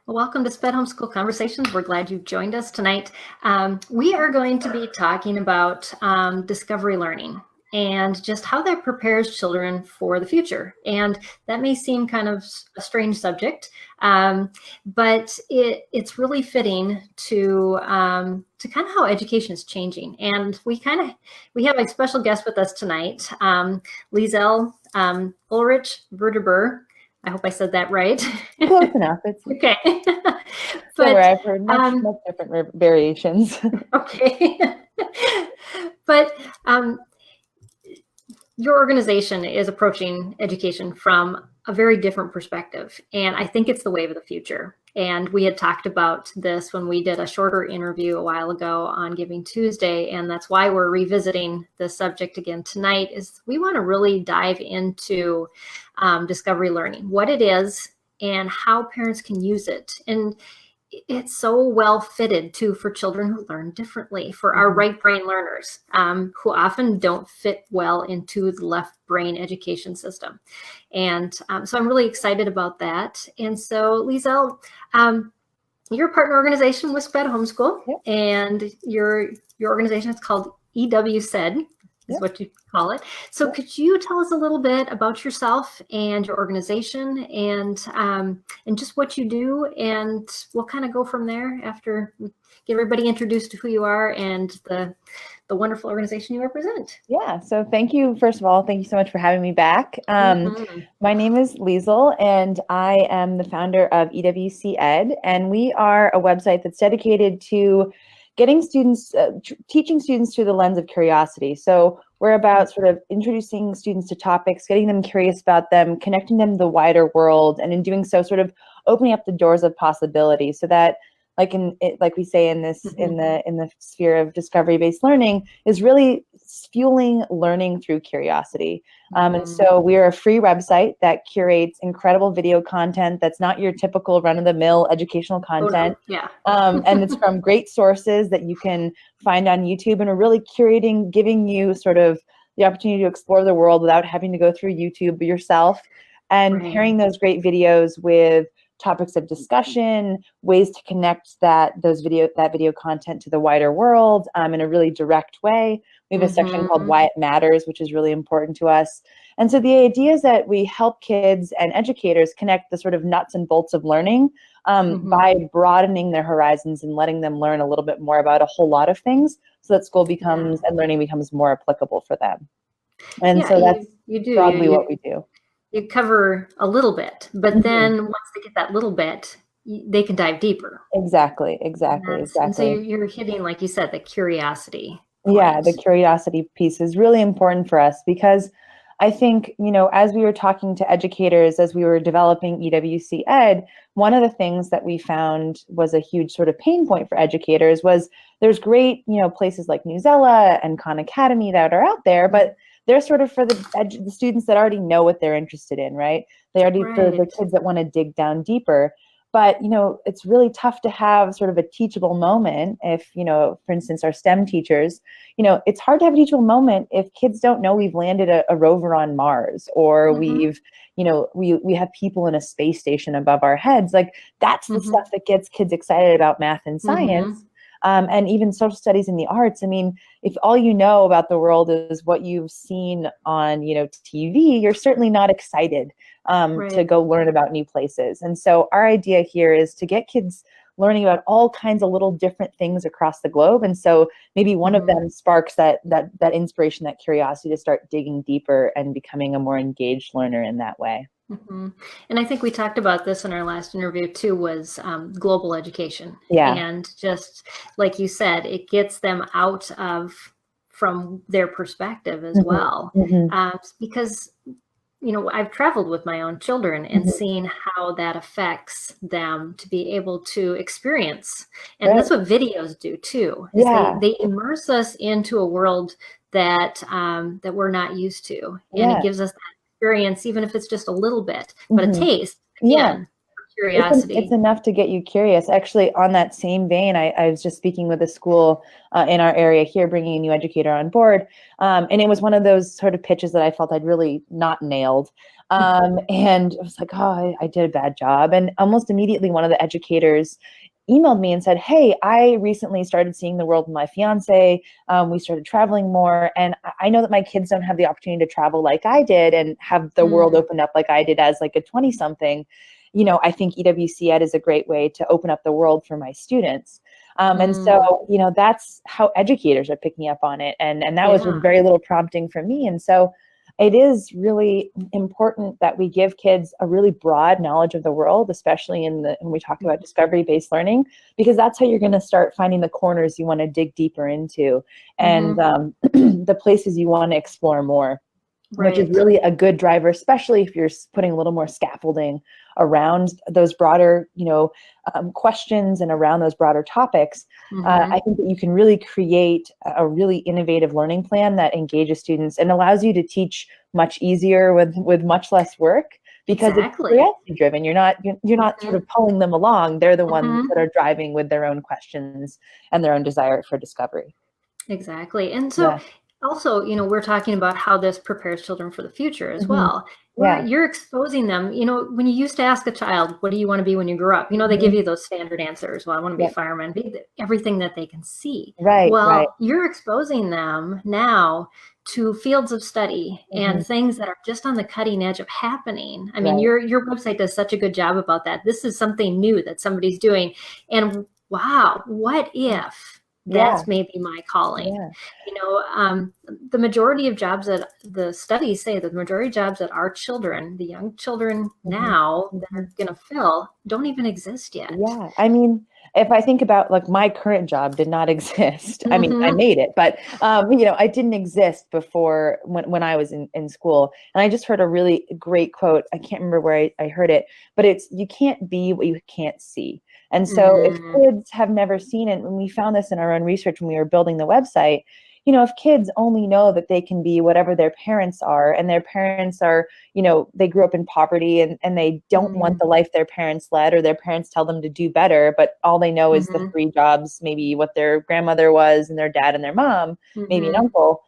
Well, welcome to SPED Homeschool Conversations. We're glad you've joined us tonight. We are going to be talking about discovery learning and just how that prepares children for the future. And that may seem kind of a strange subject, but it's really fitting to kind of how education is changing. And we have a special guest with us tonight, Liesel Ulrich Verdeber. I hope I said that right. Close enough. It's okay. But where I've heard much different variations. Okay. But your organization is approaching education from a very different perspective. And I think it's the wave of the future. And we had talked about this when we did a shorter interview a while ago on Giving Tuesday. And that's why we're revisiting the subject again tonight, is we want to really dive into discovery learning, what it is and how parents can use it. And it's so well fitted too for children who learn differently, for our right brain learners who often don't fit well into the left brain education system. And so I'm really excited about that. And so Liesel, you're a partner organization with SPED Homeschool, yep. And your organization is called EWCED. Is yep. What you call it. So yep. Could you tell us a little bit about yourself and your organization and just what you do, and we'll kind of go from there after we get everybody introduced to who you are and the wonderful organization you represent. Yeah, so thank you. First of all, thank you so much for having me back. My name is Liesel, and I am the founder of EWCED, and we are a website that's dedicated to getting students, teaching students through the lens of curiosity. So we're about sort of introducing students to topics, getting them curious about them, connecting them to the wider world, and in doing so, sort of opening up the doors of possibility, so that, like we say in this in the sphere of discovery-based learning, is really fueling learning through curiosity. And so we're a free website that curates incredible video content that's not your typical run-of-the-mill educational content. Yeah. And it's from great sources that you can find on YouTube, and are really curating, giving you sort of the opportunity to explore the world without having to go through YouTube yourself, and pairing those great videos with topics of discussion, ways to connect that video content to the wider world in a really direct way. We have a section called Why It Matters, which is really important to us. And so the idea is that we help kids and educators connect the sort of nuts and bolts of learning by broadening their horizons and letting them learn a little bit more about a whole lot of things, so that school becomes and learning becomes more applicable for them. And so that's broadly what we do. You cover a little bit, but then once they get that little bit, they can dive deeper. Exactly. And so you're hitting, like you said, the curiosity point. Yeah, the curiosity piece is really important for us, because I think, as we were talking to educators, as we were developing EWCED, one of the things that we found was a huge sort of pain point for educators was there's great, places like Newsella and Khan Academy that are out there, but they're sort of for the students that already know what they're interested in, right? They're already for the kids that want to dig down deeper. But, it's really tough to have sort of a teachable moment if, for instance, our STEM teachers, it's hard to have a teachable moment if kids don't know we've landed a rover on Mars, or we've, we have people in a space station above our heads. Like, that's the stuff that gets kids excited about math and science. And even social studies and the arts. I mean, if all you know about the world is what you've seen on, TV, you're certainly not excited to go learn about new places. And so our idea here is to get kids learning about all kinds of little different things across the globe. And so maybe one of them sparks that inspiration, that curiosity to start digging deeper and becoming a more engaged learner in that way. And I think we talked about this in our last interview too, was global education. Yeah. And just like you said, it gets them out from their perspective as well. Because, I've traveled with my own children and seen how that affects them to be able to experience. And that's what videos do too. Is they immerse us into a world that we're not used to. And it gives us that experience, even if it's just a little bit, but a taste, again, for curiosity. It's enough to get you curious. Actually, on that same vein, I was just speaking with a school in our area here, bringing a new educator on board. And it was one of those sort of pitches that I felt I'd really not nailed. And I was like, oh, I did a bad job. And almost immediately, one of the educators emailed me and said, hey, I recently started seeing the world with my fiance. We started traveling more. And I know that my kids don't have the opportunity to travel like I did and have the world opened up like I did as like a 20-something. You know, I think EWCED is a great way to open up the world for my students. And so, you know, that's how educators are picking up on it. And that was with very little prompting from me. And so it is really important that we give kids a really broad knowledge of the world, especially when we talk about discovery-based learning, because that's how you're going to start finding the corners you want to dig deeper into and the places you want to explore more. Which is really a good driver, especially if you're putting a little more scaffolding around those broader, you know, questions and around those broader topics. I think that you can really create a really innovative learning plan that engages students and allows you to teach much easier with much less work because it's curiosity driven. You're not sort of pulling them along. They're the ones that are driving with their own questions and their own desire for discovery. Exactly. And so also, you know, we're talking about how this prepares children for the future as well. You're exposing them, you know, when you used to ask a child, what do you want to be when you grow up? You know, they give you those standard answers. Well, I want to be a fireman, be everything that they can see. You're exposing them now to fields of study and things that are just on the cutting edge of happening. I mean, your website does such a good job about that. This is something new that somebody's doing. And wow, what if that's maybe my calling? You know, the majority of jobs that the studies say that the majority of jobs that our children, the young children now that are going to fill, don't even exist yet. I mean, if I think about like my current job did not exist. I mean, I made it, but you know, I didn't exist before when I was in school. And I just heard a really great quote. I can't remember where I heard it, but it's, you can't be what you can't see. And so if kids have never seen it, and we found this in our own research when we were building the website, you know, if kids only know that they can be whatever their parents are, and their parents are, you know, they grew up in poverty and they don't want the life their parents led, or their parents tell them to do better, but all they know is the 3 jobs, maybe what their grandmother was and their dad and their mom, maybe an uncle,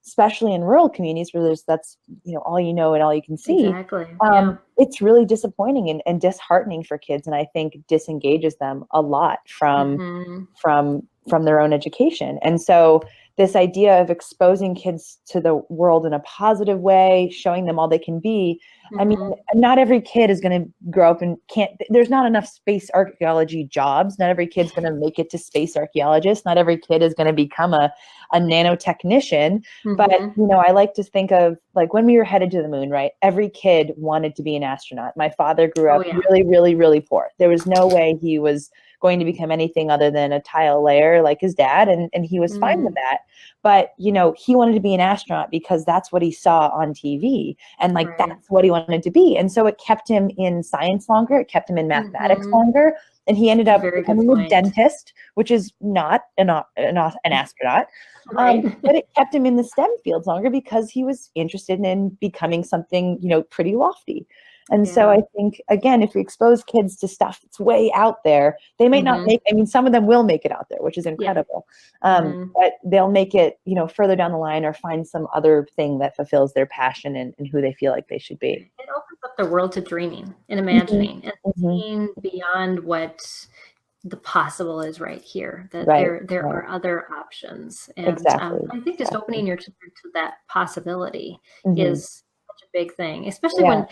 especially in rural communities where that's, you know, all you know and all you can see. It's really disappointing and disheartening for kids, and I think disengages them a lot from their own education. And so this idea of exposing kids to the world in a positive way, showing them all they can be. I mean, not every kid is going to grow up and there's not enough space archaeology jobs. Not every kid's going to make it to space archaeologist. Not every kid is going to become a nanotechnician. But, you know, I like to think of like when we were headed to the moon, right? Every kid wanted to be an astronaut. My father grew up really, really, really poor. There was no way he was going to become anything other than a tile layer like his dad, and he was fine with that. But, you know, he wanted to be an astronaut because that's what he saw on TV, and like that's what he wanted to be. And so it kept him in science longer, it kept him in mathematics longer, and he ended up becoming a dentist, which is not an astronaut. But it kept him in the STEM fields longer because he was interested in becoming something, you know, pretty lofty. And so I think, again, if we expose kids to stuff that's way out there, they may not make, I mean, some of them will make it out there, which is incredible. But they'll make it, you know, further down the line or find some other thing that fulfills their passion and who they feel like they should be. It opens up the world to dreaming and imagining and seeing beyond what the possible is right here, that there are other options. And I think just opening your children to that possibility is such a big thing, especially when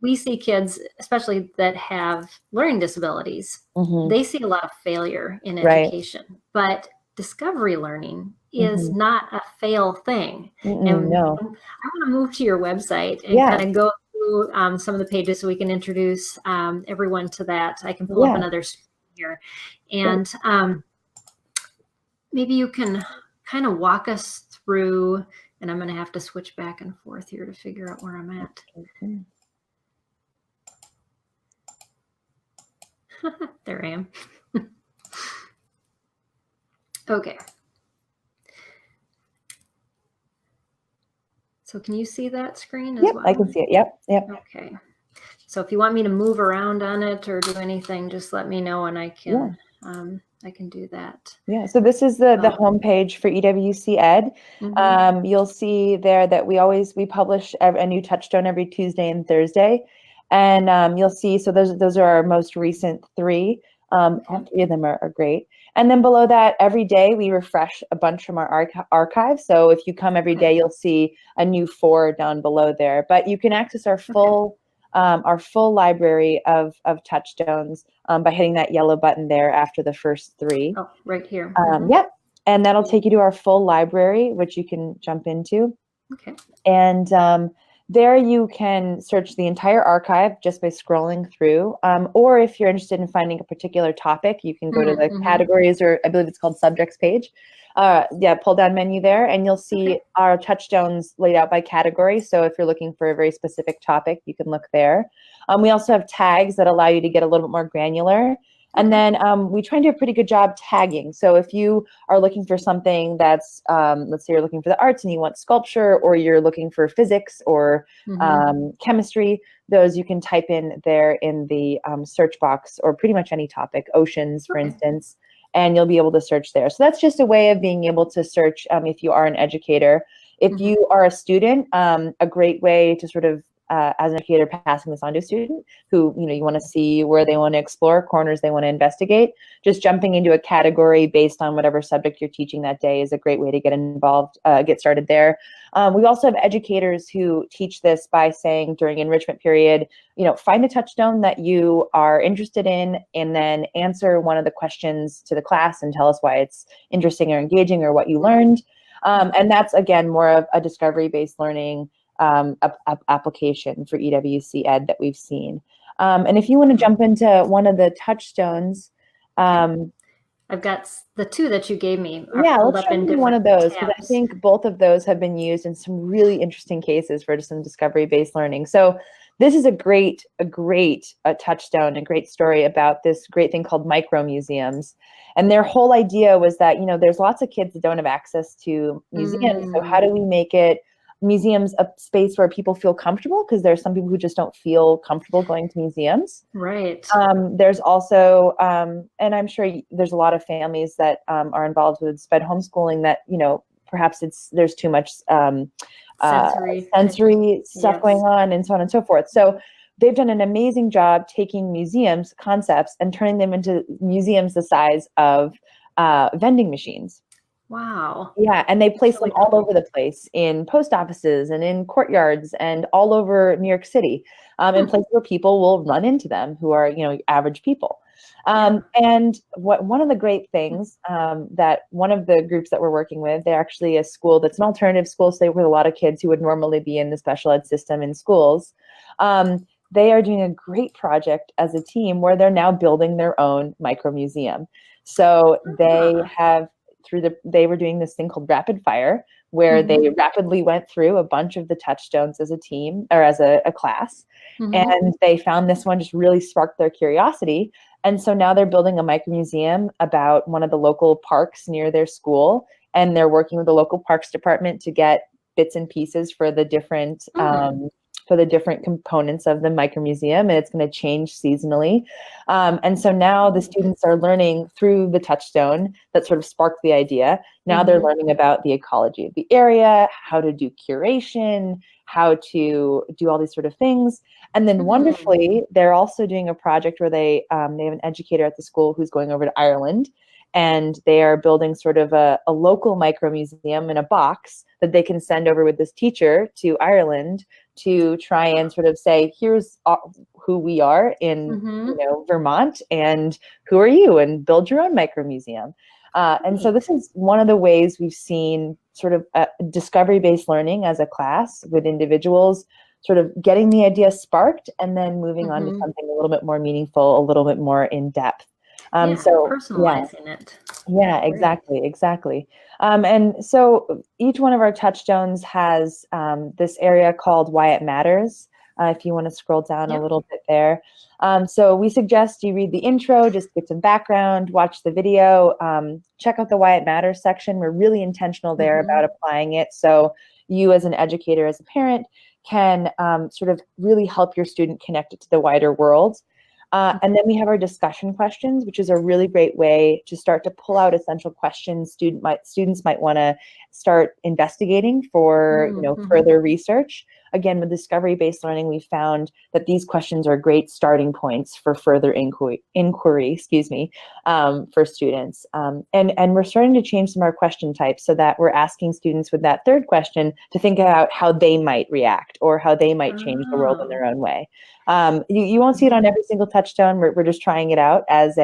we see kids, especially that have learning disabilities, they see a lot of failure in education, but discovery learning is not a fail thing. And I want to move to your website and kind of go through some of the pages so we can introduce everyone to that. I can pull up another screen here. And maybe you can kind of walk us through, and I'm going to have to switch back and forth here to figure out where I'm at. There I am. Okay. So can you see that screen as well? I can see it. Yep. Okay. So if you want me to move around on it or do anything, just let me know and I can do that. Yeah, so this is the homepage for EWCED. You'll see there that we publish a new touchstone every Tuesday and Thursday, and you'll see, so those are our most recent three. All three of them are great. And then below that, every day we refresh a bunch from our archive. So if you come every day, you'll see a new 4 down below there. But you can access our full library of touchstones by hitting that yellow button there after the first 3. Oh, right here. Yep. And that'll take you to our full library, which you can jump into. Okay. And there you can search the entire archive just by scrolling through. Or if you're interested in finding a particular topic, you can go to the categories, or I believe it's called subjects page. Pull down menu there, and you'll see our touchstones laid out by category. So if you're looking for a very specific topic, you can look there. We also have tags that allow you to get a little bit more granular. And then we try and do a pretty good job tagging. So if you are looking for something that's, let's say you're looking for the arts and you want sculpture, or you're looking for physics or chemistry, those you can type in there in the search box, or pretty much any topic, oceans, for instance, and you'll be able to search there. So that's just a way of being able to search if you are an educator. If you are a student, a great way to sort of, as an educator passing this on to a student who, you want to see where they want to explore, corners they want to investigate, just jumping into a category based on whatever subject you're teaching that day is a great way to get involved, get started there. We also have educators who teach this by saying during enrichment period, find a touchstone that you are interested in, and then answer one of the questions to the class and tell us why it's interesting or engaging or what you learned. And that's, again, more of a discovery-based learning application for EWCED that we've seen. And if you want to jump into one of the touchstones, I've got the 2 that you gave me. Let's jump into one of those, because I think both of those have been used in some really interesting cases for some discovery-based learning. So this is a great touchstone, a great story about this great thing called micro museums. And their whole idea was that, there's lots of kids that don't have access to museums. So how do we make museums a space where people feel comfortable? Because there's some people who just don't feel comfortable going to museums. Right. There's also, and I'm sure there's a lot of families that are involved with sped homeschooling that, perhaps there's too much sensory stuff going on, and so on and so forth. So they've done an amazing job taking museums concepts and turning them into museums the size of vending machines. Wow. Yeah, and they place them all over the place, in post offices and in courtyards and all over New York City, in places where people will run into them who are, average people. And one of the great things that one of the groups that we're working with, they're actually a school that's an alternative school, so they work with a lot of kids who would normally be in the special ed system in schools. They are doing a great project as a team where they're now building their own micro museum. So they have, they were doing this thing called rapid fire, where they rapidly went through a bunch of the touchstones as a team, or as a class, and they found this one just really sparked their curiosity. And so now they're building a micro museum about one of the local parks near their school, and they're working with the local parks department to get bits and pieces for the different components of the micro museum, and it's going to change seasonally. And so now the students are learning through the touchstone that sort of sparked the idea. Now they're learning about the ecology of the area, how to do curation, how to do all these sort of things. And then wonderfully, they're also doing a project where they have an educator at the school who's going over to Ireland, and they are building sort of a local micro museum in a box that they can send over with this teacher to Ireland to try and sort of say, here's who we are in Vermont, and who are you, and build your own micro museum. And so this is one of the ways we've seen sort of discovery-based learning as a class, with individuals sort of getting the idea sparked and then moving on to something a little bit more meaningful, a little bit more in depth. So personalizing it. Yeah, exactly. And so each one of our touchstones has this area called Why It Matters. If you want to scroll down a little bit there. So we suggest you read the intro, just get some background, watch the video, check out the Why It Matters section. We're really intentional there about applying it. So you as an educator, as a parent, can sort of really help your student connect it to the wider world. And then we have our discussion questions, which is a really great way to start to pull out essential questions students might want to start investigating for further research. Again, with discovery-based learning, we found that these questions are great starting points for further inquiry, for students. And we're starting to change some of our question types so that we're asking students with that third question to think about how they might react or how they might change the world in their own way. You won't see it on every single touchstone. We're just trying it out as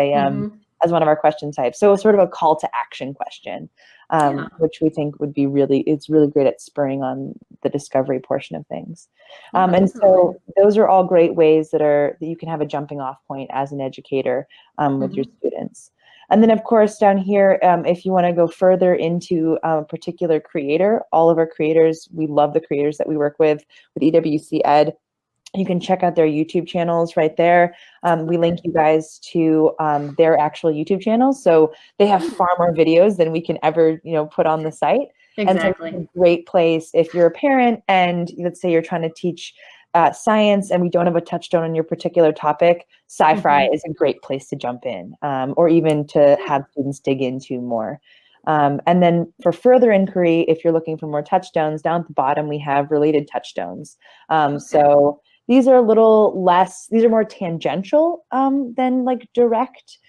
as one of our question types. So sort of a call to action question, which we think would be it's really great at spurring on the discovery portion of things. And so those are all great ways that you can have a jumping off point as an educator with your students. And then of course down here, if you want to go further into a particular creator, all of our creators, we love the creators that we work with EWCED. You can check out their YouTube channels right there. We link you guys to their actual YouTube channels. So they have far more videos than we can ever, put on the site. Exactly. And so it's a great place if you're a parent and let's say you're trying to teach science and we don't have a touchstone on your particular topic, sci-fi is a great place to jump in, or even to have students dig into more. And then for further inquiry, if you're looking for more touchstones, down at the bottom we have related touchstones. So these are a little less, these are more tangential than like direct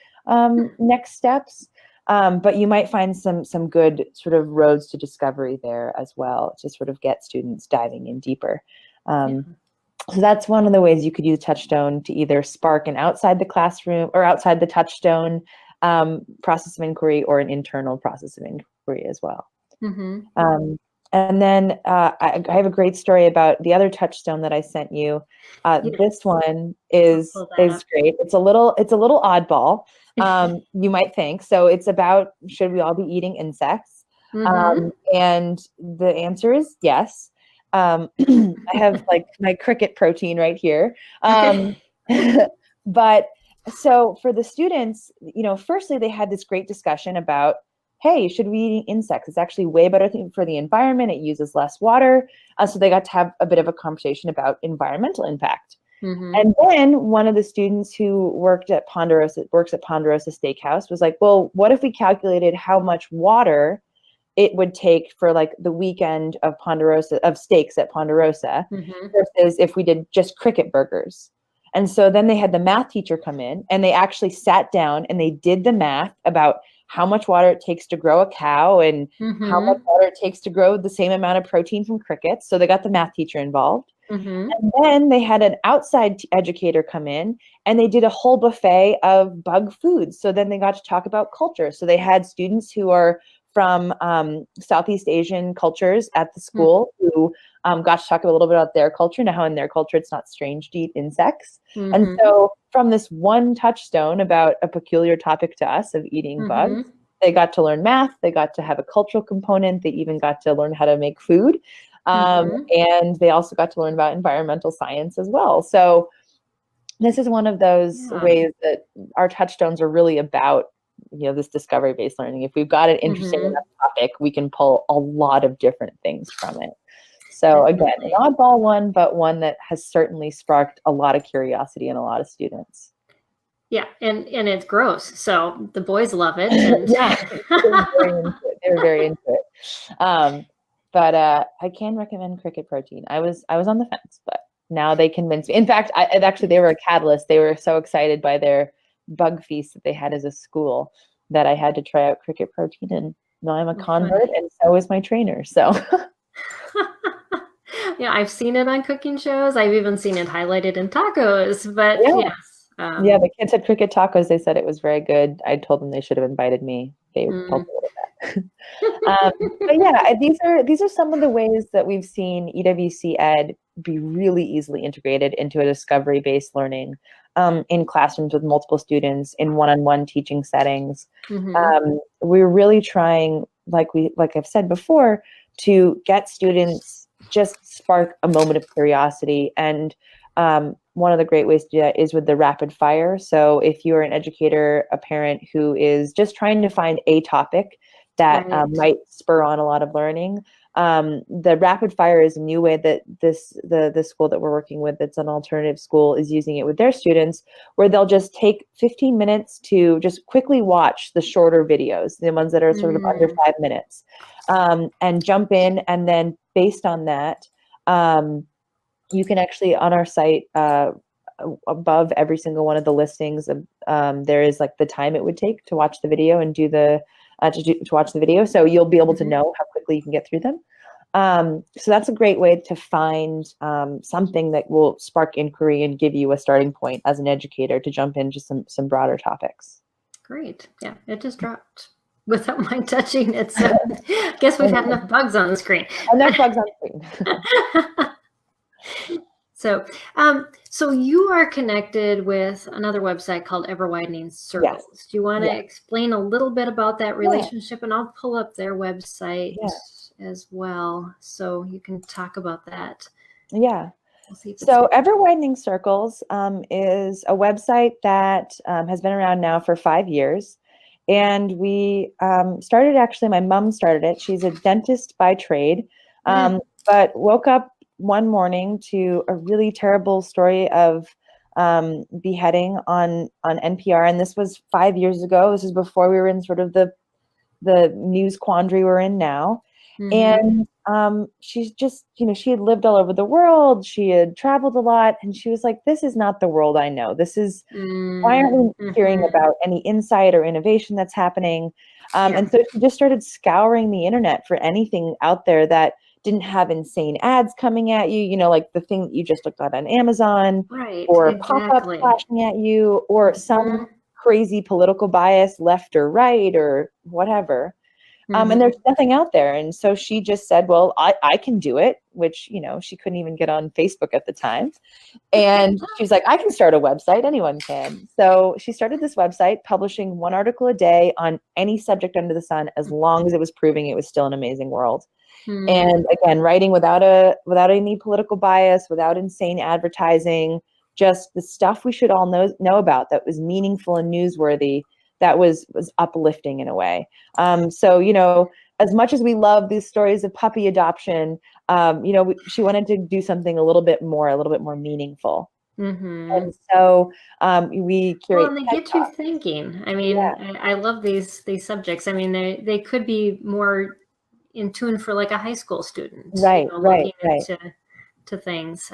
next steps. But you might find some good sort of roads to discovery there as well to sort of get students diving in deeper. So that's one of the ways you could use touchstone to either spark an outside the classroom or outside the touchstone process of inquiry or an internal process of inquiry as well. And then I have a great story about the other touchstone that I sent you. This one is great. It's a little oddball, you might think. So it's about, should we all be eating insects? And the answer is yes. I have like my cricket protein right here. But so for the students, firstly, they had this great discussion about, hey, should we eat insects? It's actually way better for the environment. It uses less water. So they got to have a bit of a conversation about environmental impact. And then one of the students who works at Ponderosa Steakhouse was like, well, what if we calculated how much water it would take for like the weekend of steaks at Ponderosa versus if we did just cricket burgers. And so then they had the math teacher come in and they actually sat down and they did the math about how much water it takes to grow a cow and how much water it takes to grow the same amount of protein from crickets. So they got the math teacher involved. And then they had an outside educator come in and they did a whole buffet of bug foods. So then they got to talk about culture. So they had students who are from Southeast Asian cultures at the school who got to talk a little bit about their culture and how in their culture it's not strange to eat insects. And so from this one touchstone about a peculiar topic to us of eating bugs, they got to learn math, they got to have a cultural component, they even got to learn how to make food. And they also got to learn about environmental science as well. So this is one of those ways that our touchstones are really about this discovery-based learning. If we've got an interesting enough topic, we can pull a lot of different things from it. So again, an oddball one, but one that has certainly sparked a lot of curiosity in a lot of students. Yeah, and it's gross, so the boys love it. And they're very into it. But I can recommend cricket protein. I was on the fence, but now they convinced me. In fact, they were a catalyst. They were so excited by their bug feast that they had as a school that I had to try out cricket protein, and now I'm a convert and so is my trainer. So yeah, I've seen it on cooking shows. I've even seen it highlighted in tacos, but yes. Yeah, the kids had cricket tacos. They said it was very good. I told them they should have invited me. They felt a little bad. But yeah, these are some of the ways that we've seen EWCED be really easily integrated into a discovery-based learning in classrooms with multiple students in one-on-one teaching settings. We're really trying, like I've said before, to get students just spark a moment of curiosity. And one of the great ways to do that is with the rapid fire. So if you're an educator, a parent who is just trying to find a topic that might spur on a lot of learning, The rapid fire is a new way that the school that we're working with, that's an alternative school, is using it with their students, where they'll just take 15 minutes to just quickly watch the shorter videos, the ones that are sort of under 5 minutes, and jump in. And then based on that, you can actually, on our site, above every single one of the listings, there is like the time it would take to watch the video and do the to watch the video, so you'll be able to know how quickly you can get through them. So that's a great way to find something that will spark inquiry and give you a starting point as an educator to jump into some broader topics. Great. Yeah, it just dropped without my touching it. So I guess we've had enough bugs on the screen. Enough bugs on the screen. So you are connected with another website called Everwidening Circles. Yes. Do you want to explain a little bit about that relationship? And I'll pull up their website as well, so you can talk about that. Yeah. So Everwidening Circles is a website that has been around now for 5 years. And we started, actually, my mom started it. She's a dentist by trade, but woke up one morning to a really terrible story of beheading on NPR. And this was 5 years ago. This is before we were in sort of the news quandary we're in now. And she's just, she had lived all over the world. She had traveled a lot. And she was like, this is not the world I know. This is, why aren't we hearing about any insight or innovation that's happening? And so she just started scouring the internet for anything out there that didn't have insane ads coming at you, like the thing that you just looked at on Amazon, or pop-ups flashing at you, or some crazy political bias, left or right or whatever. And there's nothing out there. And so she just said, well, I can do it, which, she couldn't even get on Facebook at the time. And she's like, I can start a website. Anyone can. So she started this website, publishing 1 article a day on any subject under the sun, as long as it was proving it was still an amazing world. And again, writing without any political bias, without insane advertising, just the stuff we should all know about that was meaningful and newsworthy, that was uplifting in a way. So, as much as we love these stories of puppy adoption, she wanted to do something a little bit more meaningful. And so we curate. Well, and they get you thinking. I mean, I love these subjects. I mean, they could be more in tune for like a high school student, looking into things.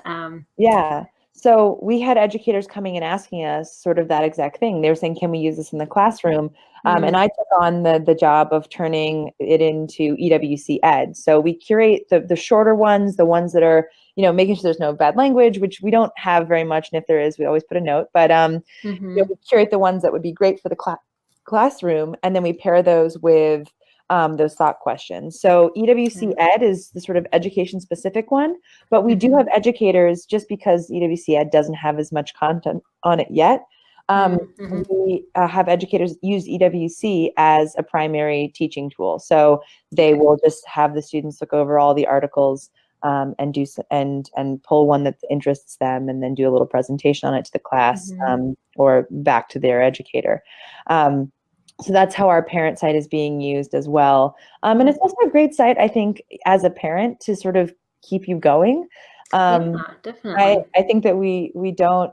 So we had educators coming and asking us sort of that exact thing. They were saying, can we use this in the classroom? And I took on the job of turning it into WCED. So we curate the shorter ones, the ones that are, making sure there's no bad language, which we don't have very much. And if there is, we always put a note. But we curate the ones that would be great for the classroom. And then we pair those with those thought questions. So EWC Ed is the sort of education specific one, but we do have educators, just because EWC Ed doesn't have as much content on it yet. We have educators use EWC as a primary teaching tool. So they will just have the students look over all the articles and pull one that interests them, and then do a little presentation on it to the class or back to their educator. So that's how our parent site is being used as well. And it's also a great site, I think, as a parent, to sort of keep you going. Definitely. I think that we don't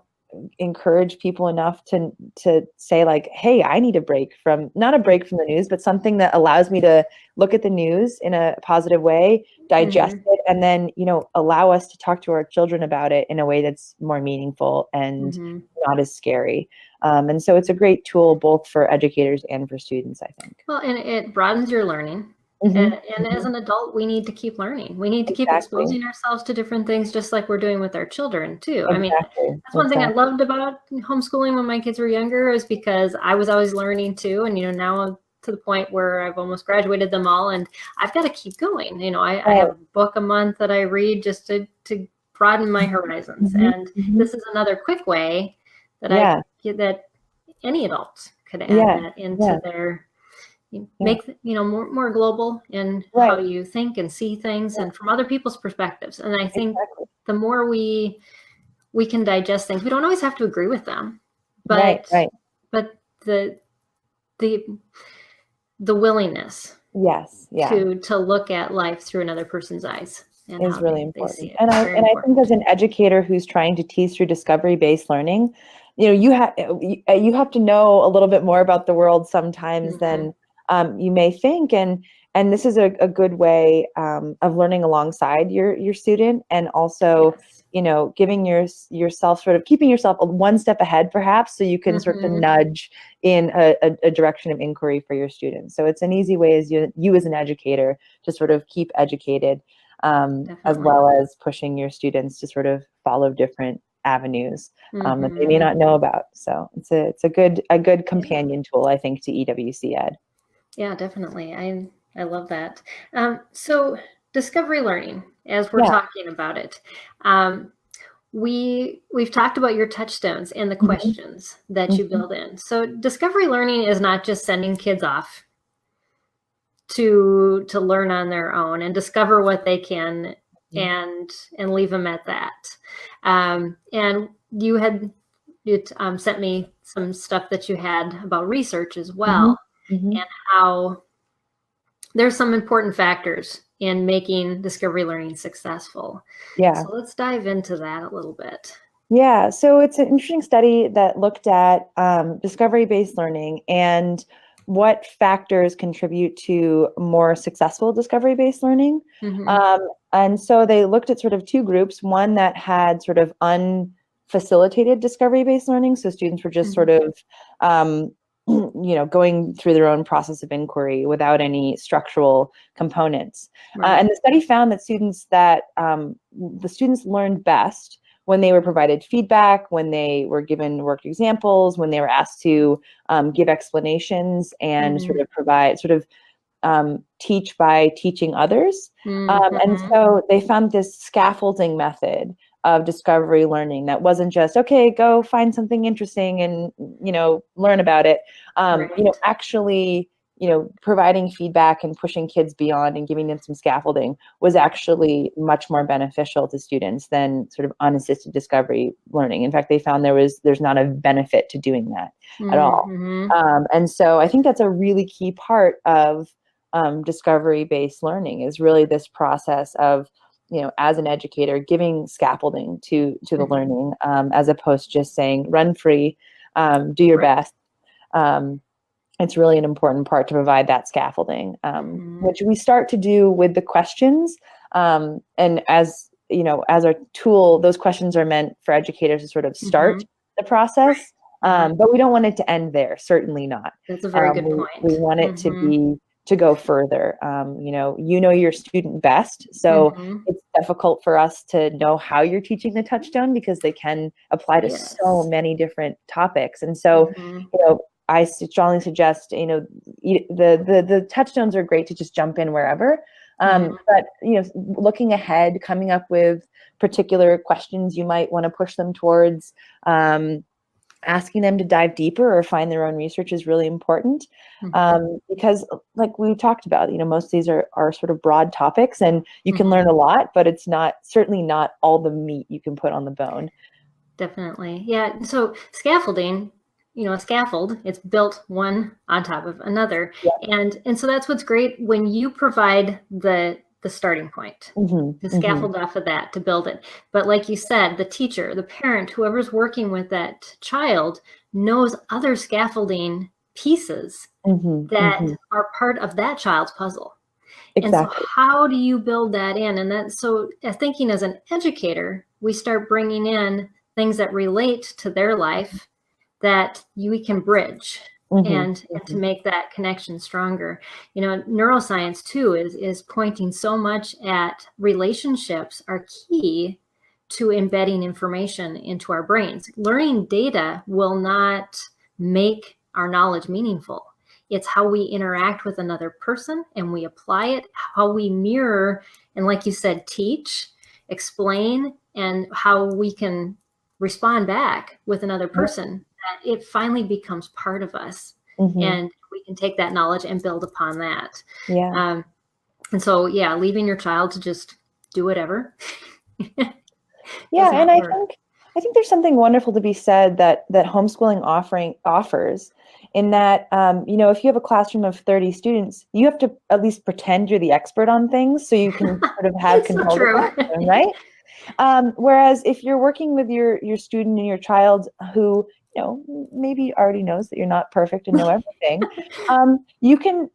encourage people enough to say, like, hey, I need a break from, not a break from the news, but something that allows me to look at the news in a positive way, digest it, and then, allow us to talk to our children about it in a way that's more meaningful and not as scary. And so it's a great tool both for educators and for students, I think. Well, and it broadens your learning. And as an adult, we need to keep learning. We need to keep exposing ourselves to different things, just like we're doing with our children too. I mean, that's one thing I loved about homeschooling when my kids were younger, is because I was always learning too. And, now I'm to the point where I've almost graduated them all, and I've got to keep going. I have a book a month that I read just to broaden my horizons. And this is another quick way that that any adult could add that into their, make more global in how you think and see things, and from other people's perspectives. And I think the more we can digest things, we don't always have to agree with them, but but the willingness Yes. Yeah. to look at life through another person's eyes and Is how really they see important. it. And I Very and I think important. as an educator who's trying to teach through discovery-based learning, you have to know a little bit more about the world sometimes Mm-hmm. than you may think, and this is a good way of learning alongside your student, and also Yes. giving yourself sort of keeping yourself one step ahead perhaps, so you can sort of Mm-hmm. nudge in a direction of inquiry for your students. So it's an easy way as you as an educator to sort of keep educated, as Definitely. well as pushing your students to sort of follow different avenues that they may Mm-hmm. not know about. So it's a good Yeah. companion tool, I think, to EWC Ed. Yeah, definitely. I love that. So discovery learning, as we're Yeah. talking about it, um, we've talked about your touchstones and the Mhm. questions that you Mhm. build in. So discovery learning is not just sending kids off to learn on their own and discover what they can and leave them at that. And you sent me some stuff that you had about research as Mhm. well, Mhm. and how there's some important factors in making discovery learning successful. Yeah. So let's dive into that a little bit. Yeah, so it's an interesting study that looked at discovery-based learning and what factors contribute to more successful discovery-based learning. Mm-hmm. Um, and so they looked at sort of two groups, one that had sort of unfacilitated discovery-based learning, so students were just sort Mm-hmm. of going through their own process of inquiry without any structural components. Right. And the study found that the students learned best when they were provided feedback, when they were given work examples, when they were asked to give explanations and Mm-hmm. teach by teaching others. And Mm-hmm. so they found this scaffolding method of discovery learning that wasn't just, okay, go find something interesting and learn about it. Right. Actually, providing feedback and pushing kids beyond and giving them some scaffolding was actually much more beneficial to students than sort of unassisted discovery learning. In fact, they found there's not a benefit to doing that at all. Mm-hmm. And so I think that's a really key part of discovery-based learning, is really this process of, as an educator, giving scaffolding to the Mm-hmm. learning, as opposed to just saying, run free, do your Right. best. Um, it's really an important part to provide that scaffolding, Mm-hmm. which we start to do with the questions. And as as our tool, those questions are meant for educators to sort of Mm-hmm. start the process. Mm-hmm. But we don't want it to end there. Certainly not. That's a very good We point. want it Mm-hmm. to go further. Your student best, so Mm-hmm. it's difficult for us to know how you're teaching the touchstone because they can apply to so Yes. many different topics. And so, Mm-hmm. I strongly suggest, the touchstones are great to just jump in wherever. Mm-hmm. But looking ahead, coming up with particular questions you might want to push them towards, asking them to dive deeper or find their own research is really important, Mm-hmm. because, like we talked about, most of these are sort of broad topics, and you can Mm-hmm. learn a lot, but it's certainly not all the meat you can put on the bone. Definitely. Yeah. So scaffolding, a scaffold, it's built one on top of another. Yeah. And so that's what's great when you provide the starting point, Mm-hmm. to Mm-hmm. scaffold off of that to build it. But like you said, the teacher, the parent, whoever's working with that child knows other scaffolding pieces Mm-hmm. that Mm-hmm. are part of that child's puzzle. And so Exactly. how do you build that in? And that's so thinking as an educator, we start bringing in things that relate to their life that we can bridge Mm-hmm. and to Mm-hmm. make that connection stronger. Neuroscience too is pointing so much at relationships are key to embedding information into our brains. Learning data will not make our knowledge meaningful. It's how we interact with another person and we apply it, how we mirror, and like you said, teach, explain, and how we can respond back with another person, that it finally becomes part of us. Mm-hmm. And we can take that knowledge and build upon that. Yeah. And so, yeah, leaving your child to just do whatever Yeah, does and not work. I think there's something wonderful to be said that homeschooling offers, in that, if you have a classroom of 30 students, you have to at least pretend you're the expert on things so you can sort of have So control true. of them, right? Whereas if you're working with your student and your child who, maybe already knows that you're not perfect and know everything, you can,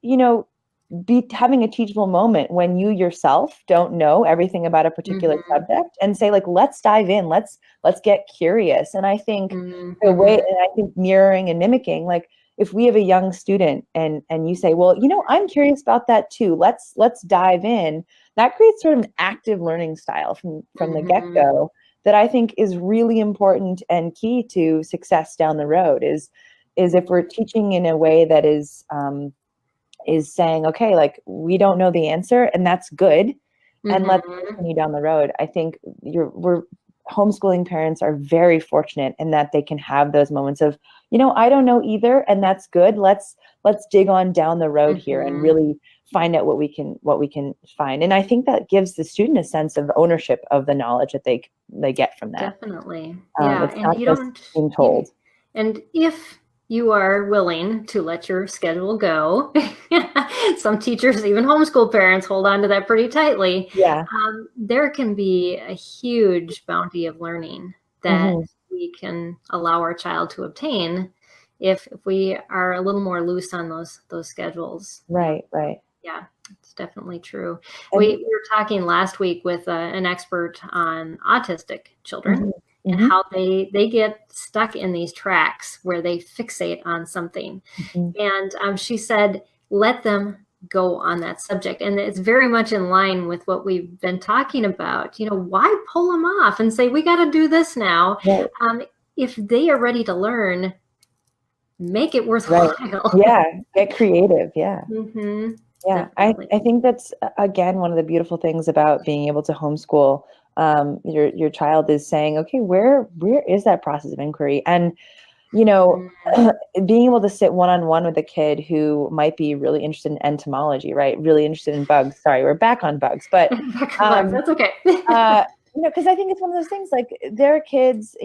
be having a teachable moment when you yourself don't know everything about a particular subject and say, like, let's dive in, let's get curious. And I think the way, and I think mirroring and mimicking, like, if we have a young student and you say, well, I'm curious about that too, let's dive in, that creates sort of an active learning style from the get-go that I think is really important and key to success down the road. Is if we're teaching in a way that is saying, okay, like, we don't know the answer, and that's good, and let's continue down the road. I think we're homeschooling parents are very fortunate in that they can have those moments of, I don't know either, and that's good. Let's dig on down the road here and really find out what we can find. And I think that gives the student a sense of ownership of the knowledge that they get from that. Definitely. Yeah. It's not just being told. And if you are willing to let your schedule go, some teachers, even homeschool parents, hold on to that pretty tightly. Yeah. There can be a huge bounty of learning that we can allow our child to obtain if we are a little more loose on those schedules. Right. Yeah, it's definitely true. We were talking last week with an expert on autistic children and how they get stuck in these tracks where they fixate on something. And she said, let them go on that subject. And it's very much in line with what we've been talking about. Why pull them off and say, we got to do this now? Right. If they are ready to learn, make it worthwhile. Right. Yeah, get creative. Yeah. Yeah, I think that's, again, one of the beautiful things about being able to homeschool. Your child is saying, okay, where is that process of inquiry? And, being able to sit one-on-one with a kid who might be really interested in entomology, right? Really interested in bugs. Sorry, we're back on bugs, but that's okay. Because I think it's one of those things, like, there are kids,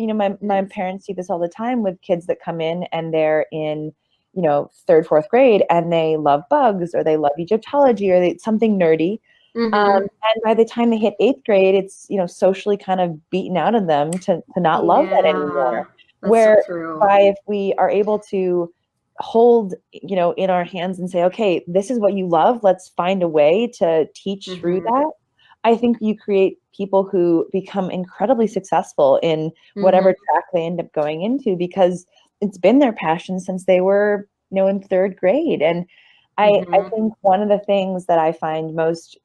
my parents see this all the time with kids that come in and they're in, 3rd, 4th grade, and they love bugs or they love Egyptology or something nerdy. And by the time they hit 8th grade, it's, socially kind of beaten out of them to not love that anymore. If we are able to hold, in our hands and say, okay, this is what you love, let's find a way to teach through that. I think you create people who become incredibly successful in whatever track they end up going into, because it's been their passion since they were, in 3rd grade. And I think one of the things that I find most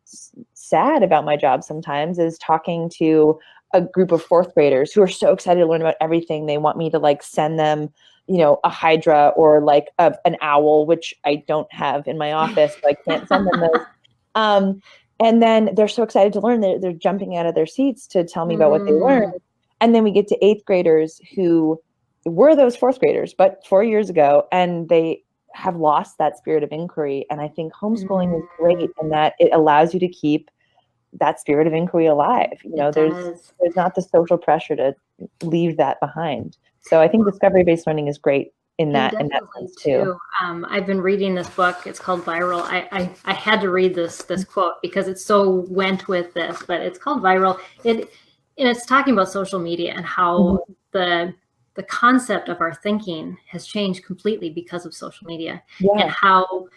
sad about my job sometimes is talking to a group of 4th graders who are so excited to learn about everything. They want me to, like, send them, a hydra or like an owl, which I don't have in my office, so I can't send them those. And then they're so excited to learn, they're jumping out of their seats to tell me about what they learned. And then we get to 8th graders who were those 4th graders, but 4 years ago, and they have lost that spirit of inquiry. And I think homeschooling is great in that it allows you to keep that spirit of inquiry alive. There's not the social pressure to leave that behind. So I think discovery-based learning is great in that sense too. I've been reading this book. It's called Viral. I had to read this quote because it so went with this, but it's called Viral. And it's talking about social media and how the concept of our thinking has changed completely because of social media, and how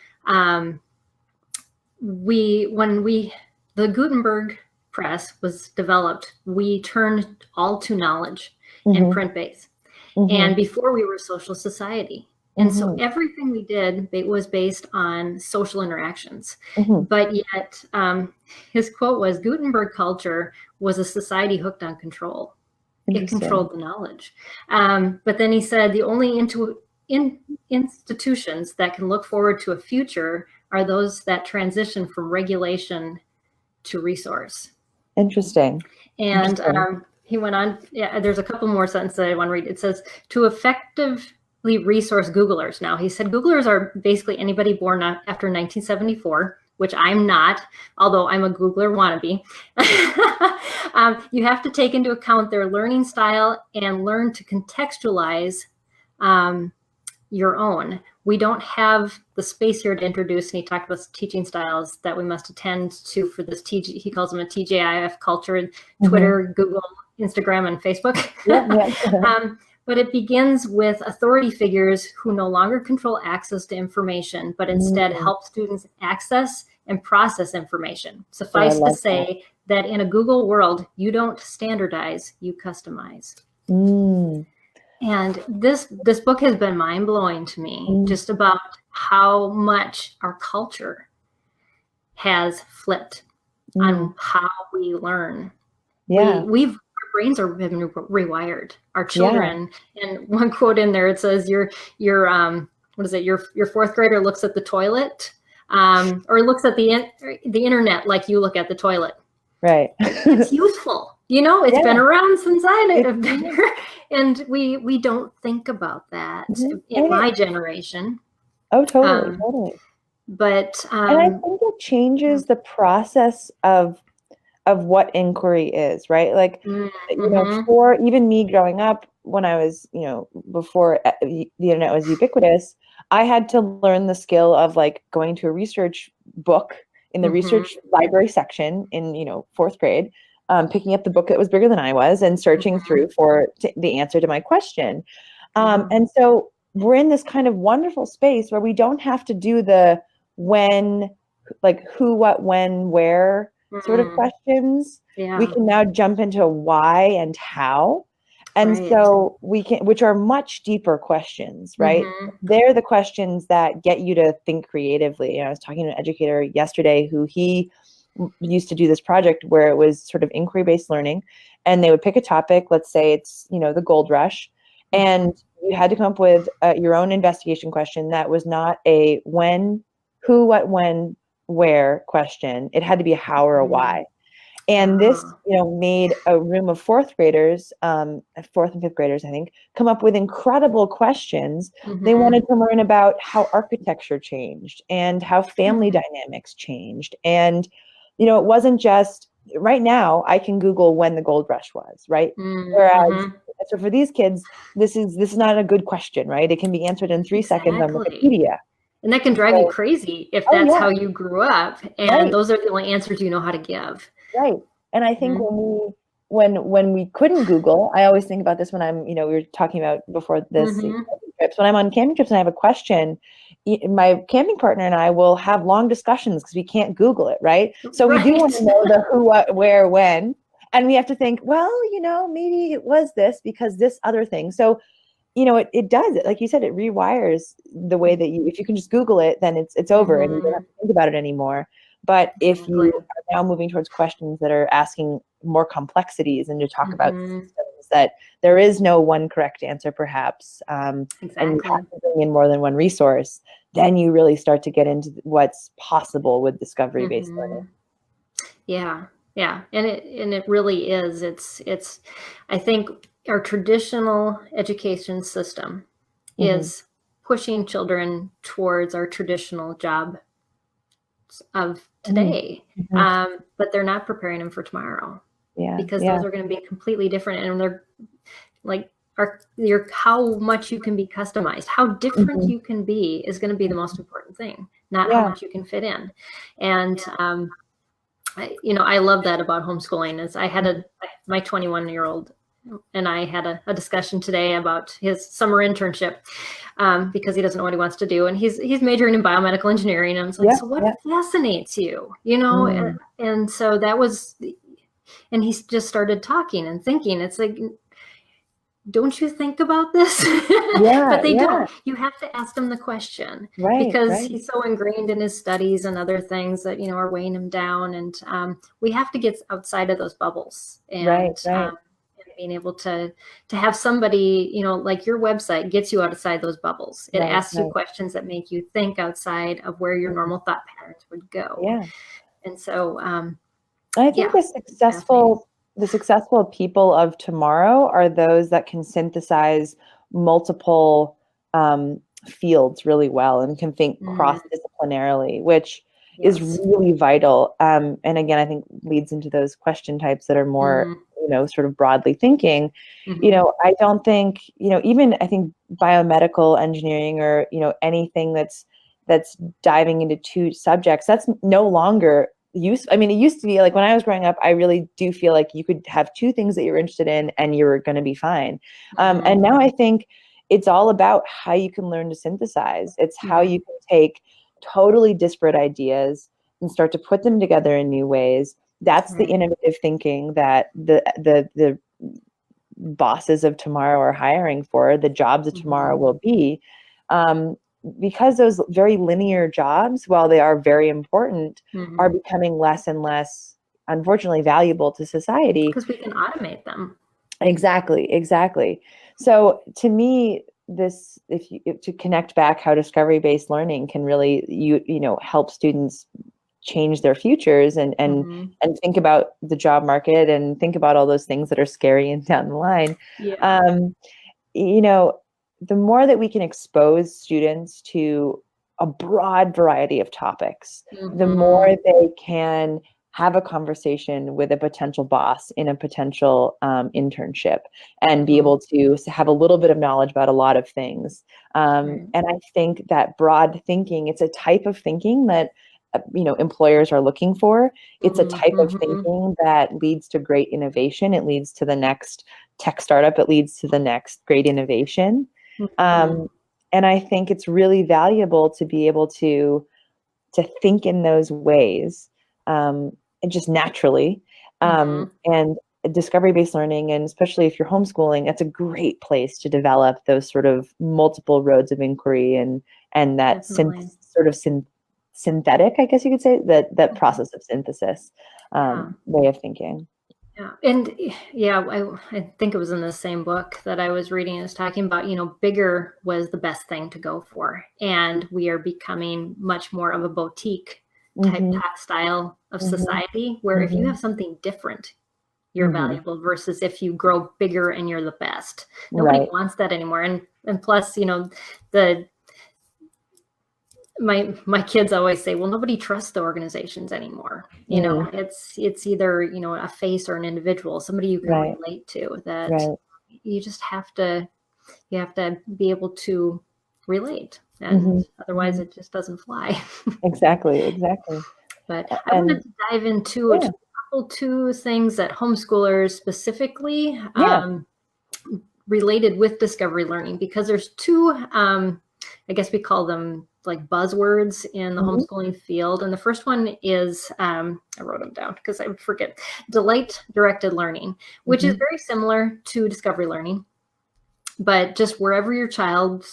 the Gutenberg press was developed, we turned all to knowledge and print base. And before, we were a social society. And so everything we did was based on social interactions. But yet, his quote was, Gutenberg culture was a society hooked on control. It controlled the knowledge. But then he said the only institutions that can look forward to a future are those that transition from regulation to resource. Interesting. And he went on, there's a couple more sentences I want to read. It says, to effectively resource Googlers. Now, he said Googlers are basically anybody born after 1974, which I'm not, although I'm a Googler wannabe. You have to take into account their learning style and learn to contextualize your own. We don't have the space here to introduce any talked about teaching styles that we must attend to for this he calls them a TJIF culture, Twitter, Google, Instagram, and Facebook. But it begins with authority figures who no longer control access to information, but instead help students access and process information. Suffice to say that in a Google world, you don't standardize, you customize. And this book has been mind-blowing to me, just about how much our culture has flipped on how we learn. Our brains have been rewired. Our children, and one quote in there, it says your fourth grader looks at the toilet, or looks at the internet like you look at the toilet. Right. It's useful. It's been around since I've been here. And we don't think about that in my generation. Oh, totally. But and I think it changes the process of what inquiry is, right? Like, for even me growing up, when I was, before the internet was ubiquitous, I had to learn the skill of like going to a research book in the research library section in, fourth grade, picking up the book that was bigger than I was and searching through for the answer to my question. And so we're in this kind of wonderful space where we don't have to do the when, like who, what, when, where sort of questions. We can now jump into why and how. And so we can, which are much deeper questions, right? They're the questions that get you to think creatively. I was talking to an educator yesterday who he used to do this project where it was sort of inquiry-based learning, and they would pick a topic, let's say it's, the gold rush, and you had to come up with your own investigation question that was not a when, who, what, when, where question. It had to be a how or a why. And this, made a room of fourth graders, fourth and fifth graders, I think, come up with incredible questions. They wanted to learn about how architecture changed and how family dynamics changed. And, it wasn't just right now I can Google when the gold rush was, right? Whereas, so for these kids, this is not a good question, right? It can be answered in 3 seconds on Wikipedia. And that can drive you crazy if that's how you grew up, and those are the only answers you know how to give. Right. And I think when we couldn't Google, I always think about this when I'm, we were talking about before this trips. When I'm on camping trips and I have a question, my camping partner and I will have long discussions because we can't Google it, right? So we do want to know the who, what, where, when, and we have to think, well, maybe it was this because this other thing. So, it does it. Like you said, it rewires the way that if you can just Google it, then it's over and you don't have to think about it anymore. But if you are now moving towards questions that are asking more complexities and to talk about systems that there is no one correct answer, perhaps, and you have to bring in more than one resource, then you really start to get into what's possible with discovery-based learning. Yeah, and it really is. It's I think our traditional education system is pushing children towards our traditional job of today, but they're not preparing them for tomorrow, because those are going to be completely different, and they're like how much you can be customized, how different you can be is going to be the most important thing, not how much you can fit in. And I love that about homeschooling. Is I had my 21-year-old and I had a discussion today about his summer internship, because he doesn't know what he wants to do, and he's majoring in biomedical engineering. And I was like, so what fascinates you? And so that was, and he just started talking and thinking. It's like, don't you think about this? But they don't. You have to ask them the question, because he's so ingrained in his studies and other things that are weighing him down. And we have to get outside of those bubbles, and being able to have somebody, like your website gets you outside those bubbles. It asks you questions that make you think outside of where your normal thought patterns would go. And so I think the successful people of tomorrow are those that can synthesize multiple fields really well and can think cross-disciplinarily, which is really vital. And again, I think leads into those question types that are more sort of broadly thinking, Mhm. I don't think, even I think biomedical engineering or, anything that's diving into two subjects, that's no longer use. I mean, it used to be like when I was growing up, I really do feel like you could have two things that you're interested in and you're going to be fine. Mhm. And now I think it's all about how you can learn to synthesize. It's how Mhm. you can take totally disparate ideas and start to put them together in new ways. That's the Right. innovative thinking that the bosses of tomorrow are hiring for, the jobs of tomorrow Mhm. will be. Um, because those very linear jobs, while they are very important, are Mhm. becoming less and less, unfortunately, valuable to society. Because we can automate them. Exactly, exactly. So to me, this, to connect back how discovery-based learning can really help students change their futures Mhm. and think about the job market and think about all those things that are scary and down the line. Yeah. Um, you know, the more that we can expose students to a broad variety of topics, the more Mhm. they can have a conversation with a potential boss in a potential internship and be Mhm. able to have a little bit of knowledge about a lot of things. Right. And I think that broad thinking, it's a type of thinking that employers are looking for. It's a Mhm. type of Mhm. thinking that leads to great innovation. It leads to the next tech startup. It leads to the next great innovation. Mhm. Um, and I think it's really valuable to be able to think in those ways, and just naturally. Mhm. And discovery-based learning, and especially if you're homeschooling, that's a great place to develop those sort of multiple roads of inquiry and that Definitely. synthetic, I guess you could say, that Mhm. process of synthesis Yeah. way of thinking. Yeah. And yeah, I think it was in the same book that I was reading. It was talking about, bigger was the best thing to go for. And we are becoming much more of a boutique type Hmm. style of Hmm. society, where if you Hmm. have something different, you're Hmm. valuable, versus if you grow bigger and you're the best. Nobody Right. wants that anymore. And plus, the my kids always say, well, nobody trusts the organizations anymore. Mm. It's either, a face or an individual, somebody you can Right. relate to, that Right. you just have to be able to relate, and Hmm. otherwise Hmm. it just doesn't fly. Exactly. Exactly. But I wanted And to dive into yeah. just a couple two things that homeschoolers specifically Yeah. related with discovery learning, because there's two, I guess we call them like buzzwords in the Hmm. homeschooling field. And the first one is, I wrote them down because I would forget, delight directed learning, which is Hmm. very similar to discovery learning, but just wherever your child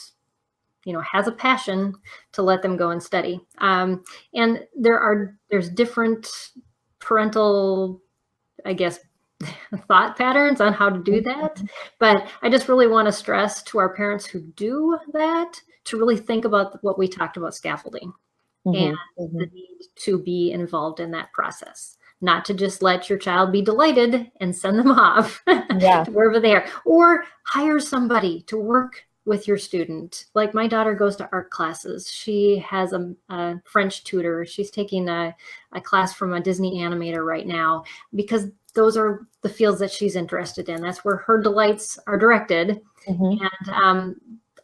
has a passion, to let them go and study. And there's different parental, I guess, thought patterns on how to do that. But I just really want to stress to our parents who do that to really think about what we talked about, scaffolding, and Hmm. Hmm. the need to be involved in that process. Not to just let your child be delighted and send them off Yeah. to wherever they are, or hire somebody to work with your student. Like my daughter goes to art classes. She has a French tutor. She's taking a class from a Disney animator right now, because those are the fields that she's interested in. That's where her delights are directed. Hmm. And